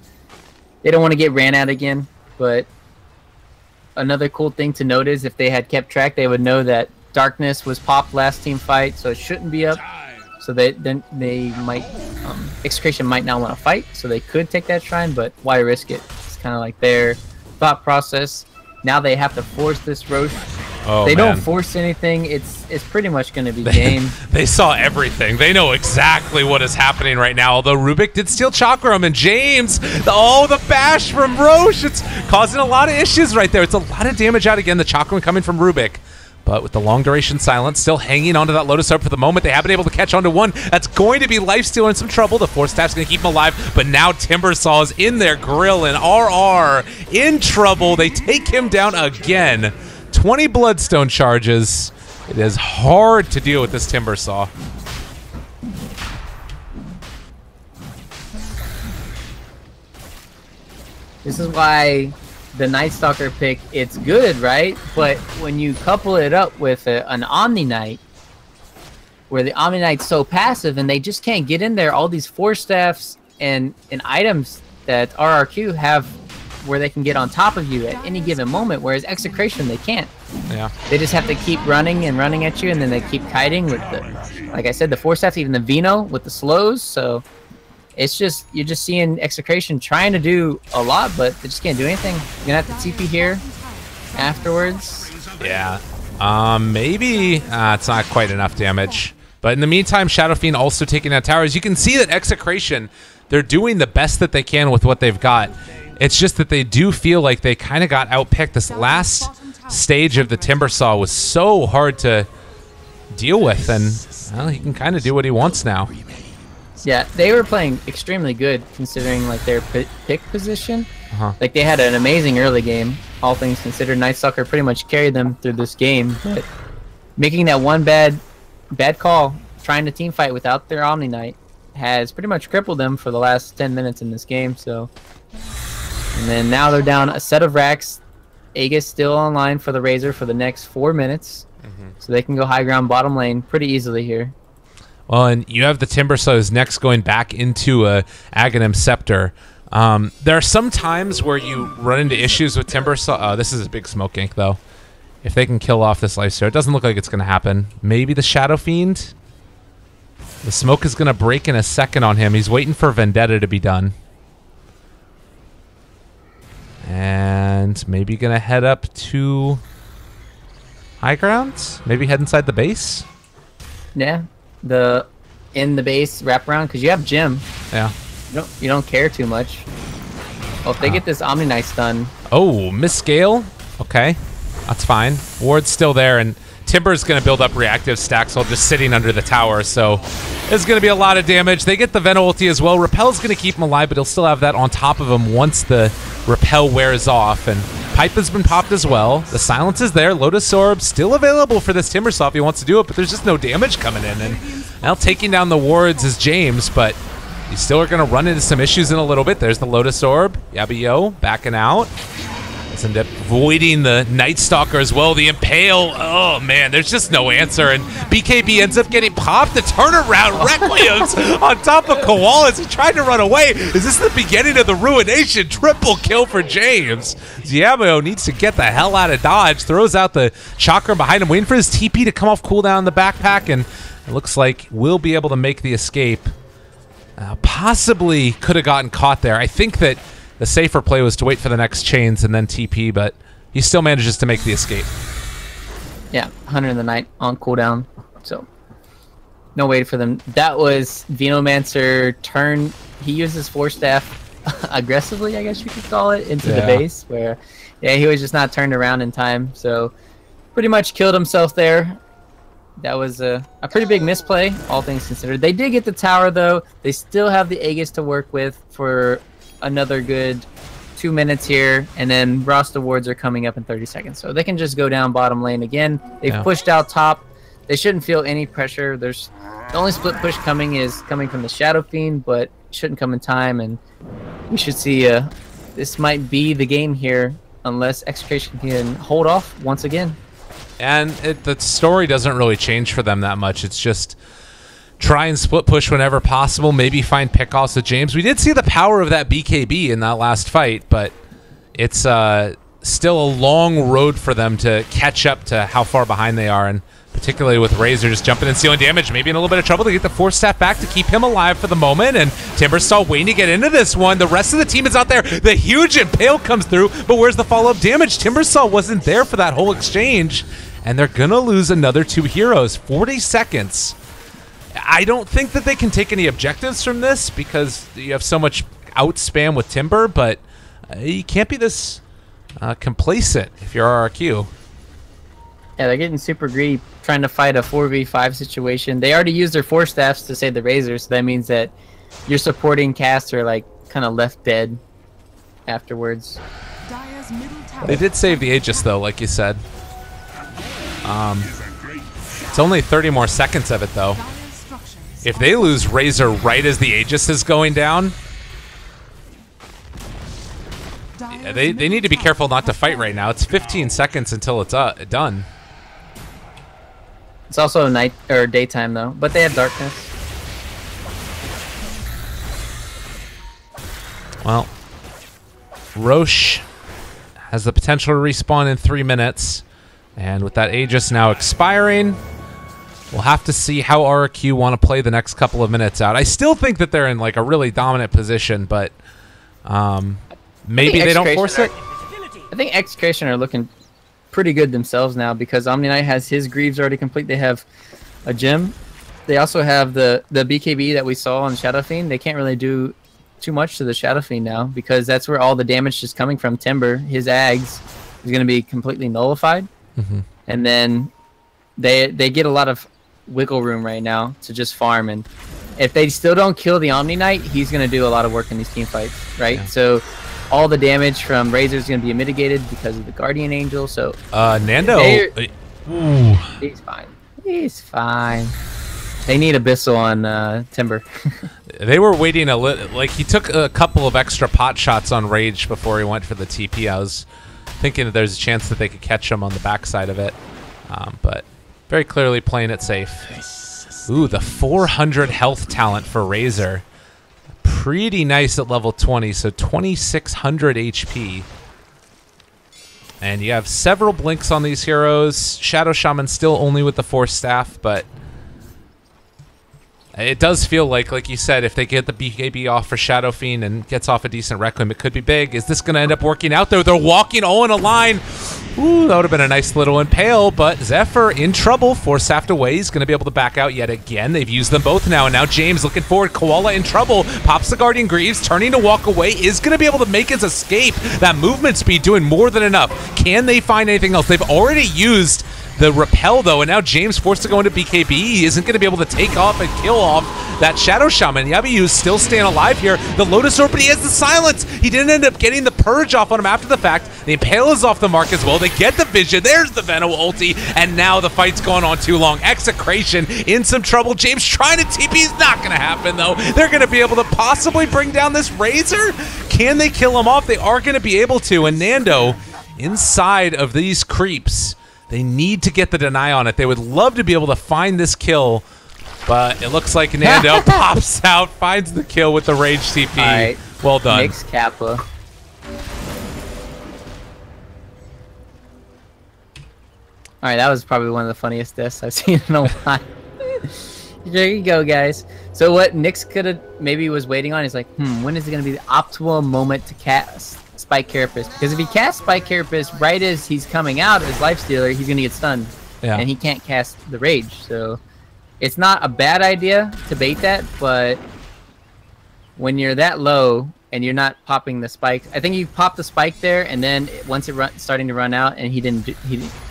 They don't want to get ran at again, but another cool thing to note is if they had kept track, they would know that Darkness was popped last team fight, so it shouldn't be up. So they might Execration might not want to fight, so they could take that shrine, but why risk it? It's kind of like their thought process. Now they have to force this Roche. Oh, they man. don't force anything. It's pretty much going to be game. They saw everything. They know exactly what is happening right now. Although Rubik did steal Chakram, and James, the bash from Roche. It's causing a lot of issues right there. It's a lot of damage out again. The Chakram coming from Rubik. But with the long duration silence, still hanging onto that Lotus Orb for the moment. They have been able to catch onto one. That's going to be Lifesteal in some trouble. The Force Staff's going to keep him alive. But now Timbersaw is in their grill, and RR in trouble. They take him down again. 20 Bloodstone charges. It is hard to deal with this Timbersaw. This is why the Night Stalker pick, it's good, right? But when you couple it up with an Omni Knight, where the Omni Knight's so passive and they just can't get in there, all these Force Staffs and items that RRQ have where they can get on top of you at any given moment, whereas Execration, they can't. Yeah. They just have to keep running and running at you, and then they keep kiting with the, like I said, the Force Staffs, even the Vino with the slows, so it's just, you're just seeing Execration trying to do a lot, but they just can't do anything. You're gonna have to TP here afterwards. Yeah. Maybe it's not quite enough damage. But in the meantime, Shadow Fiend also taking out towers. You can see that Execration, they're doing the best that they can with what they've got. It's just that they do feel like they kind of got outpicked. This last stage of the Timbersaw was so hard to deal with, and well, he can kind of do what he wants now. Yeah, they were playing extremely good considering like their pick position. Like they had an amazing early game, all things considered. Night Stalker pretty much carried them through this game, but making that one bad call, trying to team fight without their Omni Knight, has pretty much crippled them for the last 10 minutes in this game. So, and then now they're down a set of racks. Aegis still online for the Razor for the next 4 minutes, so they can go high ground bottom lane pretty easily here. Well, and you have the Timbersaws next going back into a Aghanim Scepter. There are some times where you run into issues with Timbersaw. Oh, this is a big smoke gank, though. If they can kill off this Lifesteal, it doesn't look like it's going to happen. Maybe the Shadow Fiend? The smoke is going to break in a second on him. He's waiting for Vendetta to be done. And maybe going to head up to high ground? Maybe head inside the base? Yeah, in the base wraparound, because you have Jim. Yeah. You don't care too much. Oh, if they get this Omni Knight stun. Oh, Misscale? Okay. That's fine. Ward's still there, and Timber's going to build up reactive stacks while just sitting under the tower, so there's going to be a lot of damage. They get the Venom ulti as well. Repel's going to keep him alive, but he'll still have that on top of him once the Repel wears off, and Pipe has been popped as well. The silence is there. Lotus Orb still available for this Timbersaw if he wants to do it, but there's just no damage coming in, and now taking down the wards is James, but you still are going to run into some issues in a little bit. There's the Lotus Orb. Yabio backing out. End up voiding the Night Stalker as well. The Impale, oh man, there's just no answer, and BKB ends up getting popped. The turnaround Requiem's on top of Koalas. He tried to run away. Is this the beginning of the ruination? Triple kill for James. Diablo needs to get the hell out of Dodge. Throws out the Chakra behind him, waiting for his TP to come off cooldown in the backpack, and it looks like we'll be able to make the escape. Possibly could have gotten caught there. I think that the safer play was to wait for the next chains and then TP, but he still manages to make the escape. Yeah, Hunter in the Night on cooldown, so no wait for them. That was Venomancer turn. He uses Force Staff aggressively, I guess you could call it, into the base, where he was just not turned around in time, so pretty much killed himself there. That was a pretty big misplay, all things considered. They did get the tower, though. They still have the Aegis to work with for another good 2 minutes here, and then roster wards are coming up in 30 seconds. So they can just go down bottom lane again. They've pushed out top. They shouldn't feel any pressure. The only split push coming from the Shadow Fiend, but it shouldn't come in time, and we should see this might be the game here unless Execration can hold off once again. And the story doesn't really change for them that much. It's just try and split push whenever possible, maybe find pickoffs with James. We did see the power of that BKB in that last fight, but it's still a long road for them to catch up to how far behind they are, and particularly with Razor just jumping and stealing damage, maybe in a little bit of trouble to get the Force Staff back to keep him alive for the moment, and Timbersaw waiting to get into this one. The rest of the team is out there. The huge Impale comes through, but where's the follow-up damage? Timbersaw wasn't there for that whole exchange, and they're going to lose another 2 heroes. 40 seconds. I don't think that they can take any objectives from this because you have so much outspam with Timber, but you can't be this complacent if you're RRQ. Yeah, they're getting super greedy, trying to fight a 4v5 situation. They already used their Force Staffs to save the Razor, so that means that your supporting casts are like kind of left dead afterwards. They did save the Aegis though, like you said. It's only 30 more seconds of it though. If they lose Razor right as the Aegis is going down, yeah, they need to be careful not to fight right now. It's 15 seconds until it's done. It's also night or daytime though, but they have darkness. Well, Roche has the potential to respawn in 3 minutes, and with that Aegis now expiring, we'll have to see how RRQ want to play the next couple of minutes out. I still think that they're in like a really dominant position, but maybe they don't force it. I think Execration are looking pretty good themselves now because Omni Knight has his Greaves already complete. They have a gem. They also have the BKB that we saw on Shadow Fiend. They can't really do too much to the Shadow Fiend now because that's where all the damage is coming from. Timber, his Ags, is going to be completely nullified. And then they get a lot of wiggle room right now to just farm, and if they still don't kill the Omni Knight, he's going to do a lot of work in these team fights, right? Yeah. So all the damage from Razor is going to be mitigated because of the Guardian Angel. So Nando, he's fine. He's fine. They need Abyssal on Timber. They were waiting a little. Like he took a couple of extra pot shots on Rage before he went for the TP. I was thinking that there's a chance that they could catch him on the backside of it, but very clearly playing it safe. Ooh, the 400 health talent for Razor. Pretty nice at level 20, so 2600 HP. And you have several blinks on these heroes. Shadow Shaman still only with the Force Staff, but it does feel like you said, if they get the BKB off for Shadow Fiend and gets off a decent Requiem, it could be big. Is this going to end up working out, though? They're walking all in a line. Ooh, that would have been a nice little impale, but Zephyr in trouble. Force Staffed away. He's going to be able to back out yet again. They've used them both now, and now James looking forward. Koala in trouble. Pops the Guardian Greaves, turning to walk away. Is going to be able to make his escape. That movement speed doing more than enough. Can they find anything else? They've already used the repel, though, and now James forced to go into BKB. He isn't going to be able to take off and kill off that Shadow Shaman. Yabiu's still staying alive here. The Lotus Orb, but he has the silence. He didn't end up getting the Purge off on him after the fact. The Impale is off the mark as well. They get the Vision. There's the Venom ulti, and now the fight's going on too long. Execration in some trouble. James trying to TP is not going to happen, though. They're going to be able to possibly bring down this Razor. Can they kill him off? They are going to be able to, and Nando inside of these creeps. They need to get the deny on it. They would love to be able to find this kill, but it looks like Nando pops out, finds the kill with the Rage TP. Right. Well done. Mix Kappa. Alright, that was probably one of the funniest deaths I've seen in a while. There you go, guys. So what Nyx could have maybe was waiting on is like, when is it going to be the optimal moment to cast Spike Carapace? Because if he casts Spike Carapace right as he's coming out as Lifestealer, he's going to get stunned. Yeah. And he can't cast the Rage. So it's not a bad idea to bait that, but when you're that low and you're not popping the spike, I think you pop the spike there, and then once it's starting to run out and he didn't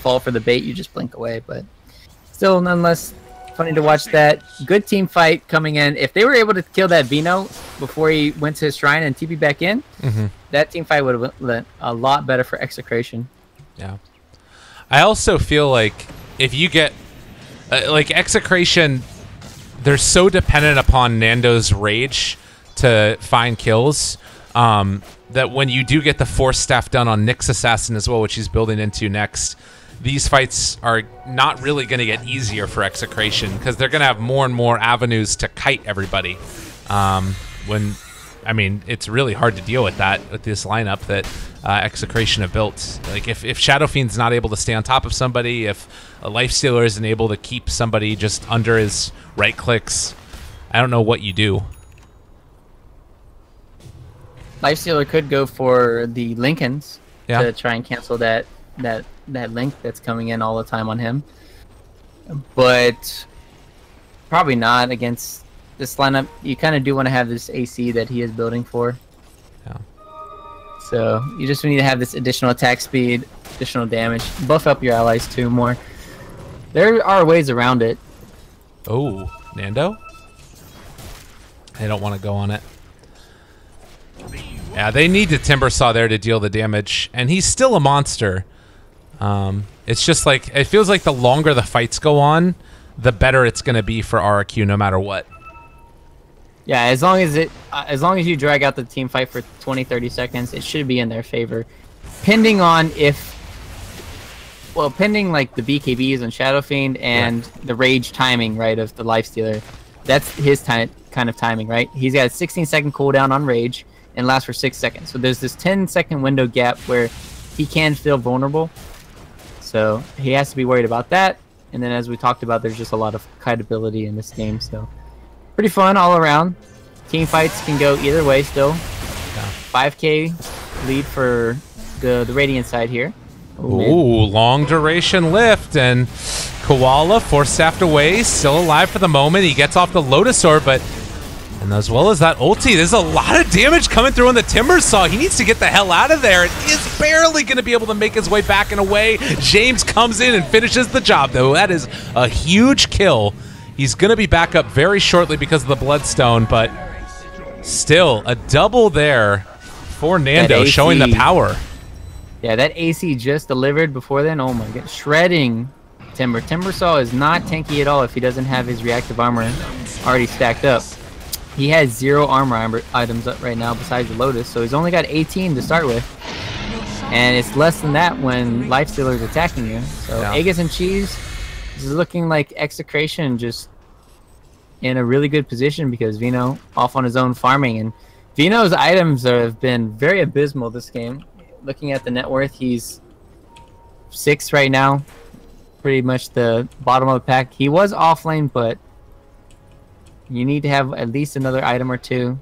fall for the bait, you just blink away. But still, nonetheless, funny to watch that. Good team fight coming in. If they were able to kill that Vino, before he went to his shrine and TP back in, that team fight would have went a lot better for Execration. Yeah. I also feel like if you get like Execration, they're so dependent upon Nando's rage to find kills that when you do get the force staff done on Nick's assassin as well, which he's building into next, these fights are not really going to get easier for Execration because they're going to have more and more avenues to kite everybody. I mean, it's really hard to deal with that with this lineup that Execration have built. Like if Shadow Fiend's not able to stay on top of somebody, if a Lifestealer isn't able to keep somebody just under his right clicks, I don't know what you do. Lifestealer could go for the Lincolns to try and cancel that link that's coming in all the time on him, but probably not against this lineup. You kind of do want to have this AC that he is building for. Yeah. So you just need to have this additional attack speed, additional damage, buff up your allies too more. There are ways around it. Oh, Nando? They don't want to go on it. Yeah, they need the Timbersaw there to deal the damage, and he's still a monster. It's just like, it feels like the longer the fights go on, the better it's going to be for RRQ no matter what. Yeah, as long as you drag out the team fight for 20-30 seconds, it should be in their favor. Pending on pending like the BKBs on Shadow Fiend and the rage timing, right, of the Lifestealer. That's his kind of timing, right? He's got a 16-second cooldown on rage and lasts for 6 seconds. So there's this 10-second window gap where he can feel vulnerable. So he has to be worried about that. And then as we talked about, there's just a lot of kiteability in this game. So pretty fun all around. Team fights can go either way still. 5k lead for the Radiant side here. Ooh, long duration lift, and Koala force staffed away, still alive for the moment. He gets off the Lotus Orb, but and as well as that ulti, there's a lot of damage coming through on the Timbersaw. He needs to get the hell out of there. It is barely going to be able to make his way back and away. James comes in and finishes the job, though. That is a huge kill. He's going to be back up very shortly because of the Bloodstone, but still a double there for Nando, showing the power. Yeah, that AC just delivered before then. Oh my god, shredding Timber. Timbersaw is not tanky at all if he doesn't have his reactive armor already stacked up. He has 0 armor items up right now besides the Lotus, so he's only got 18 to start with. And it's less than that when Lifestealer is attacking you. So Aegis and Cheese is looking like Execration just in a really good position because Vino off on his own farming. And Vino's items have been very abysmal this game. Looking at the net worth, he's 6 right now. Pretty much the bottom of the pack. He was off lane, but you need to have at least another item or two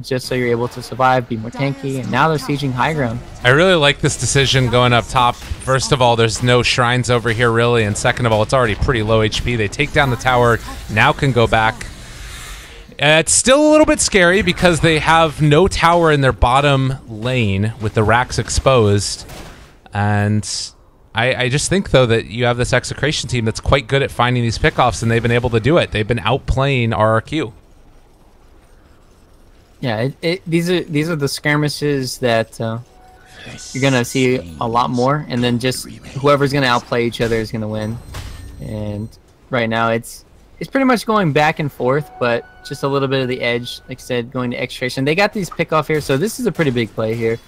just so you're able to survive, be more tanky, and now they're sieging high ground. I really like this decision going up top. First of all, there's no shrines over here really, and second of all, it's already pretty low HP. They take down the tower, now can go back. It's still a little bit scary because they have no tower in their bottom lane with the racks exposed, and I just think, though, that you have this Execration team that's quite good at finding these pickoffs, and they've been able to do it. They've been outplaying RRQ. Yeah, these are the skirmishes that you're gonna see a lot more, and then just whoever's gonna outplay each other is gonna win. And right now, it's pretty much going back and forth, but just a little bit of the edge, like I said, going to Execration. They got these pickoff here, so this is a pretty big play here.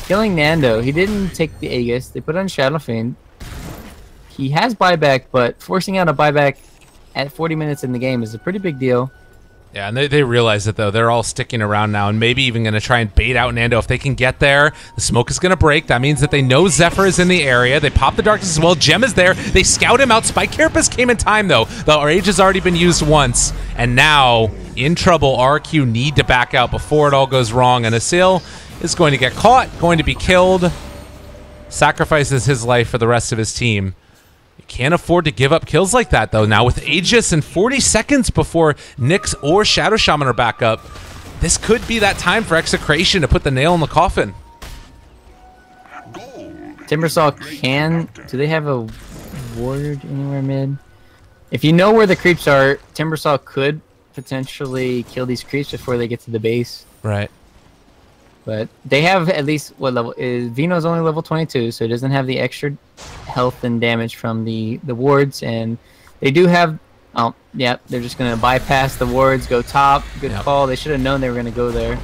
Killing Nando. He didn't take the Aegis. They put on Shadow Fiend. He has buyback, but forcing out a buyback at 40 minutes in the game is a pretty big deal. Yeah, and they realize it, though. They're all sticking around now and maybe even going to try and bait out Nando. If they can get there, the smoke is going to break. That means that they know Zephyr is in the area. They pop the Darkness as well. Gem is there. They scout him out. Spike Carapace came in time, though. The Rage has already been used once. And now, in trouble, RQ need to back out before it all goes wrong. And Asil is going to get caught, going to be killed. Sacrifices his life for the rest of his team. You can't afford to give up kills like that, though. Now with Aegis and 40 seconds before Nyx or Shadow Shaman are back up, this could be that time for Execration to put the nail in the coffin. Timbersaw can... Do they have a ward anywhere mid? If you know where the creeps are, Timbersaw could potentially kill these creeps before they get to the base. Right. But they have at least, what level is Vino's only level 22, so it doesn't have the extra health and damage from the wards, and they do have, oh yeah, they're just gonna bypass the wards, go top. Good call. They should have known they were gonna go there.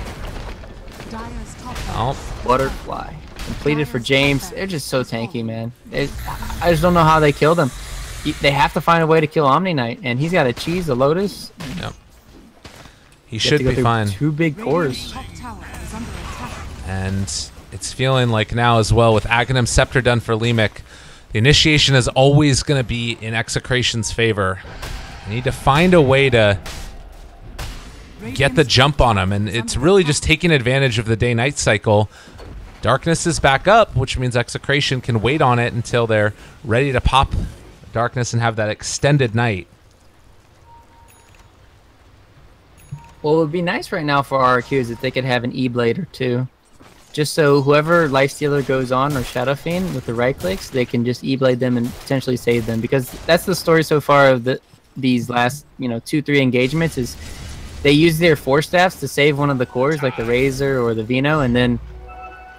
Oh, Butterfly completed for James. They're just so tanky, man. I just don't know how they killed him. They have to find a way to kill Omni Knight, and he's got a cheese, a Lotus. Yep. He should be fine. 2 big cores. And it's feeling like now as well with Aghanim Scepter done for Lemic, the initiation is always going to be in Execration's favor. They need to find a way to get the jump on him, and it's really just taking advantage of the day-night cycle. Darkness is back up, which means Execration can wait on it until they're ready to pop Darkness and have that extended night. Well, it would be nice right now for RRQ is if they could have an E-Blade or 2. Just so whoever Lifestealer goes on or Shadow Fiend with the right clicks, they can just E-Blade them and potentially save them. Because that's the story so far of these last 2-3 engagements is they use their Force Staffs to save one of the cores, like the Razor or the Vino, and then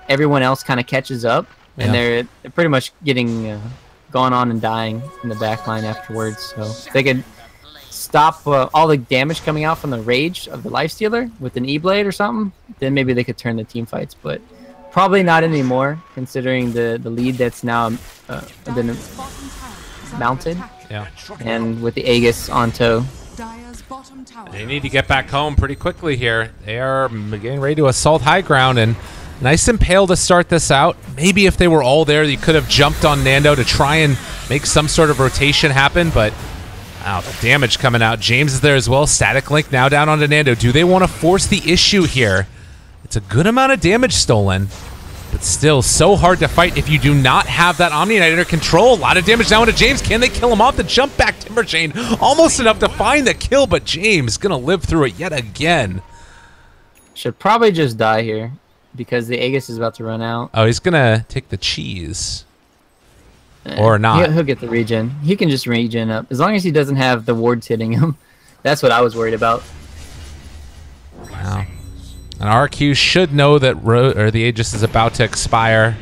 everyone else kind of catches up, and they're pretty much getting gone on and dying in the back line afterwards. So if they could stop all the damage coming out from the rage of the Lifestealer with an E-Blade or something, then maybe they could turn the team fights, but probably not anymore considering the lead that's now been mounted. Yeah. And with the Aegis on tow. They need to get back home pretty quickly here. They are getting ready to assault high ground, and nice Impale to start this out. Maybe if they were all there, you could have jumped on Nando to try and make some sort of rotation happen, but wow, the damage coming out. James is there as well. Static Link now down onto Nando. Do they want to force the issue here? It's a good amount of damage stolen, but still so hard to fight if you do not have that Omni Knight under control. A lot of damage now into James. Can they kill him off? The jump back Timber Chain. Almost enough to find the kill, but James going to live through it yet again. Should probably just die here because the Aegis is about to run out. Oh, he's going to take the cheese. Or not. He'll get the regen. He can just regen up. As long as he doesn't have the wards hitting him. That's what I was worried about. Wow. And RRQ should know that the Aegis is about to expire.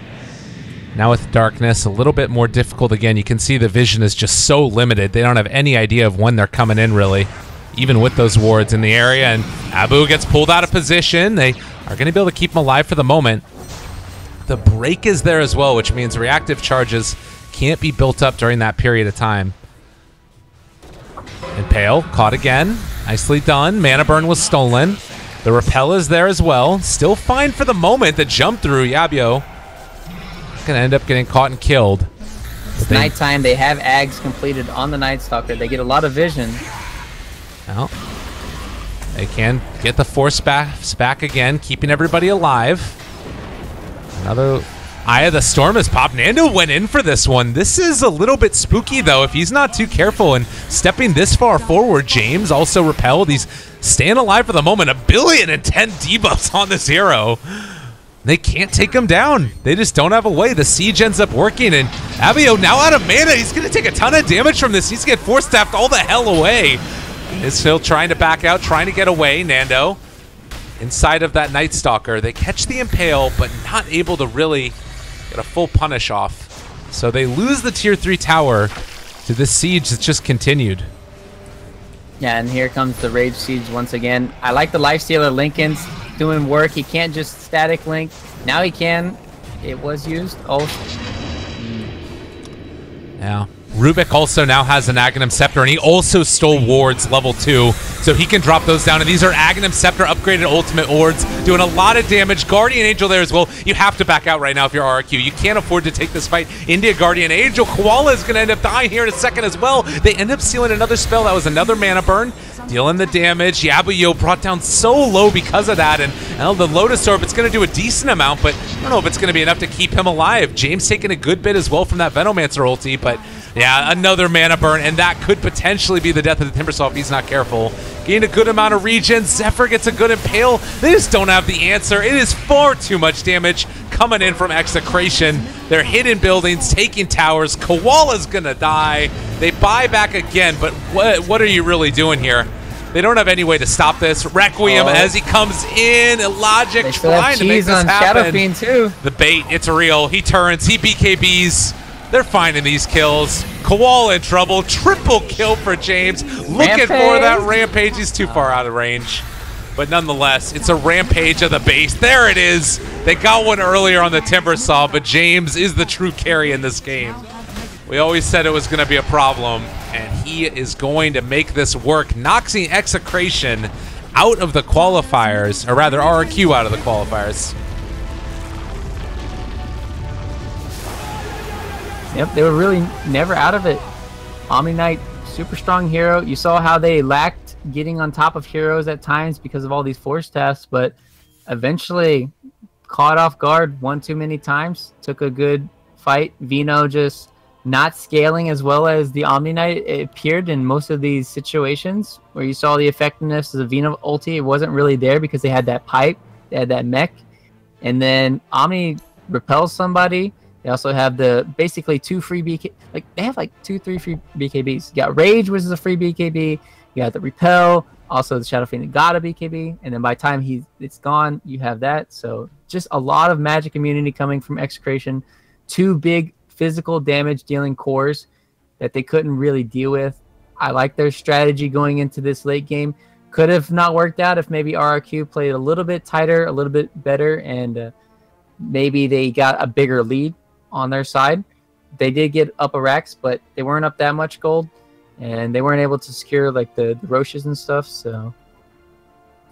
Now with Darkness, a little bit more difficult again. You can see the vision is just so limited. They don't have any idea of when they're coming in, really. Even with those wards in the area. And Abu gets pulled out of position. They are going to be able to keep him alive for the moment. The break is there as well, which means reactive charges can't be built up during that period of time. Impale caught again. Nicely done. Mana Burn was stolen. The Repel is there as well. Still fine for the moment. The jump through Yabio going to end up getting caught and killed. It's nighttime. They have Ags completed on the Night Stalker. They get a lot of vision. Well, they can get the Force back again, keeping everybody alive. Another Eye of the Storm has popped. Nando went in for this one. This is a little bit spooky, though, if he's not too careful. And stepping this far forward, James also repelled. He's staying alive for the moment. 1,010,000,010 debuffs on this hero. They can't take him down. They just don't have a way. The siege ends up working, and Abio now out of mana. He's going to take a ton of damage from this. He's going to get Force Staffed all the hell away. Is still trying to back out, trying to get away. Nando inside of that Night Stalker. They catch the Impale, but not able to really get a full punish off. So they lose the tier 3 tower to this siege that's just continued. Yeah, and here comes the Rage Siege once again. I like the Lifestealer Lincoln's doing work. He can't just static link. Now he can. It was used. Oh. Yeah. Rubik also now has an Aghanim Scepter, and he also stole wards level 2, so he can drop those down. And these are Aghanim Scepter upgraded ultimate wards, doing a lot of damage. Guardian Angel there as well. You have to back out right now if you're RRQ. You can't afford to take this fight into Guardian Angel. Koala is going to end up dying here in a second as well. They end up stealing another spell. That was another mana burn. Dealing the damage. Yabuyo brought down so low because of that, and well, the Lotus Orb, it's going to do a decent amount, but I don't know if it's going to be enough to keep him alive. James taking a good bit as well from that Venomancer ulti, but yeah, another mana burn, and that could potentially be the death of the Timbersaw if he's not careful. Gained a good amount of regen. Zephyr gets a good Impale. They just don't have the answer. It is far too much damage coming in from Execration. They're hitting buildings, taking towers. Koala's gonna die. They buy back again, but what are you really doing here? They don't have any way to stop this. Requiem as he comes in. Illogic They still have trying to make cheese this on happen. Shadow Fiend too. The bait, it's real. He turns, he BKBs. They're finding these kills. Koala in trouble. Triple kill for James. Looking for that rampage. He's too far out of range. But nonetheless, it's a rampage of the base. There it is. They got one earlier on the Timber Saw, but James is the true carry in this game. We always said it was going to be a problem, and he is going to make this work, noxing Execration out of the qualifiers, or rather RRQ out of the qualifiers. Yep, they were really never out of it. Omni Knight, super strong hero. You saw how they lacked getting on top of heroes at times because of all these force tests, but eventually caught off guard one too many times. Took a good fight. Vino just not scaling as well as the Omni Knight. It appeared in most of these situations where you saw the effectiveness of the Vino ulti. It wasn't really there because they had that pipe, they had that mech, and then Omni repels somebody. They also have the basically 2 free BK, like they have like 2-3 free BKBs. You got Rage, which is a free BKB. You got the Repel, also the Shadow Fiend got a BKB, and then by the time it's gone, you have that. So just a lot of magic immunity coming from Execration. 2 big physical damage dealing cores that they couldn't really deal with. I like their strategy going into this late game. Could have not worked out if maybe RRQ played a little bit tighter, a little bit better, and maybe they got a bigger lead on their side. They did get up a racks, but they weren't up that much gold, and they weren't able to secure like the Roches and stuff. So,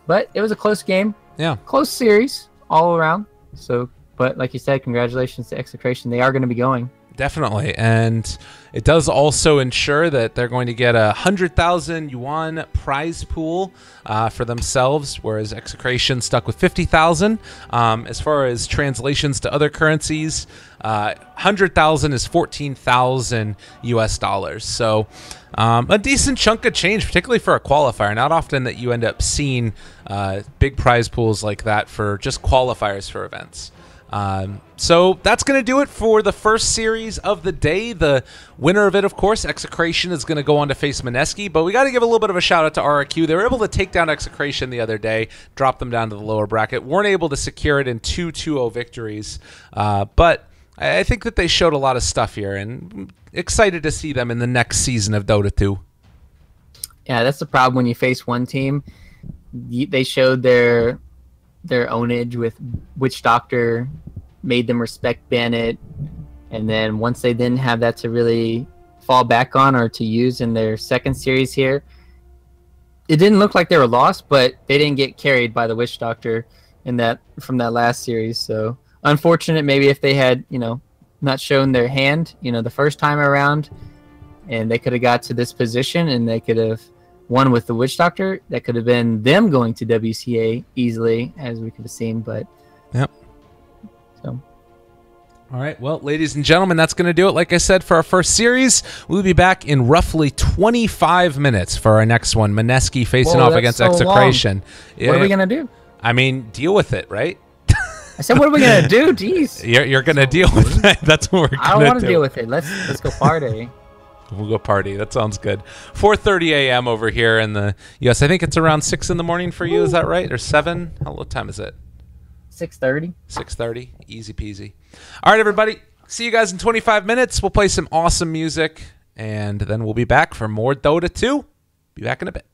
but it was a close game. Yeah, close series all around. So, but like you said, congratulations to Execration. They are going to be going. Definitely, and it does also ensure that they're going to get a 100,000 yuan prize pool for themselves, whereas Execration stuck with 50,000. As far as translations to other currencies, 100,000 is 14,000 US dollars. So a decent chunk of change, particularly for a qualifier. Not often that you end up seeing big prize pools like that for just qualifiers for events. So that's going to do it for the first series of the day. The winner of it, of course, Execration, is going to go on to face Mineski, but we got to give a little bit of a shout out to RRQ. They were able to take down Execration the other day, drop them down to the lower bracket, weren't able to secure it in 2-2-0 victories, but I think that they showed a lot of stuff here, and excited to see them in the next season of Dota 2. Yeah, that's the problem when you face one team. They showed their ownage with Witch Doctor, made them respect Bennett, and then once they didn't have that to really fall back on or to use in their second series here, it didn't look like they were lost, but they didn't get carried by the Witch Doctor from that last series. So unfortunate, maybe if they had not shown their hand the first time around, and they could have got to this position and they could have won with the Witch Doctor, that could have been them going to WCA easily, as we could have seen. But yep. So, all right, well, ladies and gentlemen, that's going to do it. Like I said, for our first series, we'll be back in roughly 25 minutes for our next one. Mineski facing off against Execration. Yeah, what are we going to do? I mean, deal with it, right? I said, what are we going to do? Jeez. You're going to deal with it. That's what we're going to do. I don't want to deal with it. Let's go party. We'll go party. That sounds good. 4:30 a.m. over here in the U.S. I think it's around 6 in the morning for you. Is that right? Or 7? What time is it? 6:30. 6:30. Easy peasy. All right, everybody. See you guys in 25 minutes. We'll play some awesome music, and then we'll be back for more Dota 2. Be back in a bit.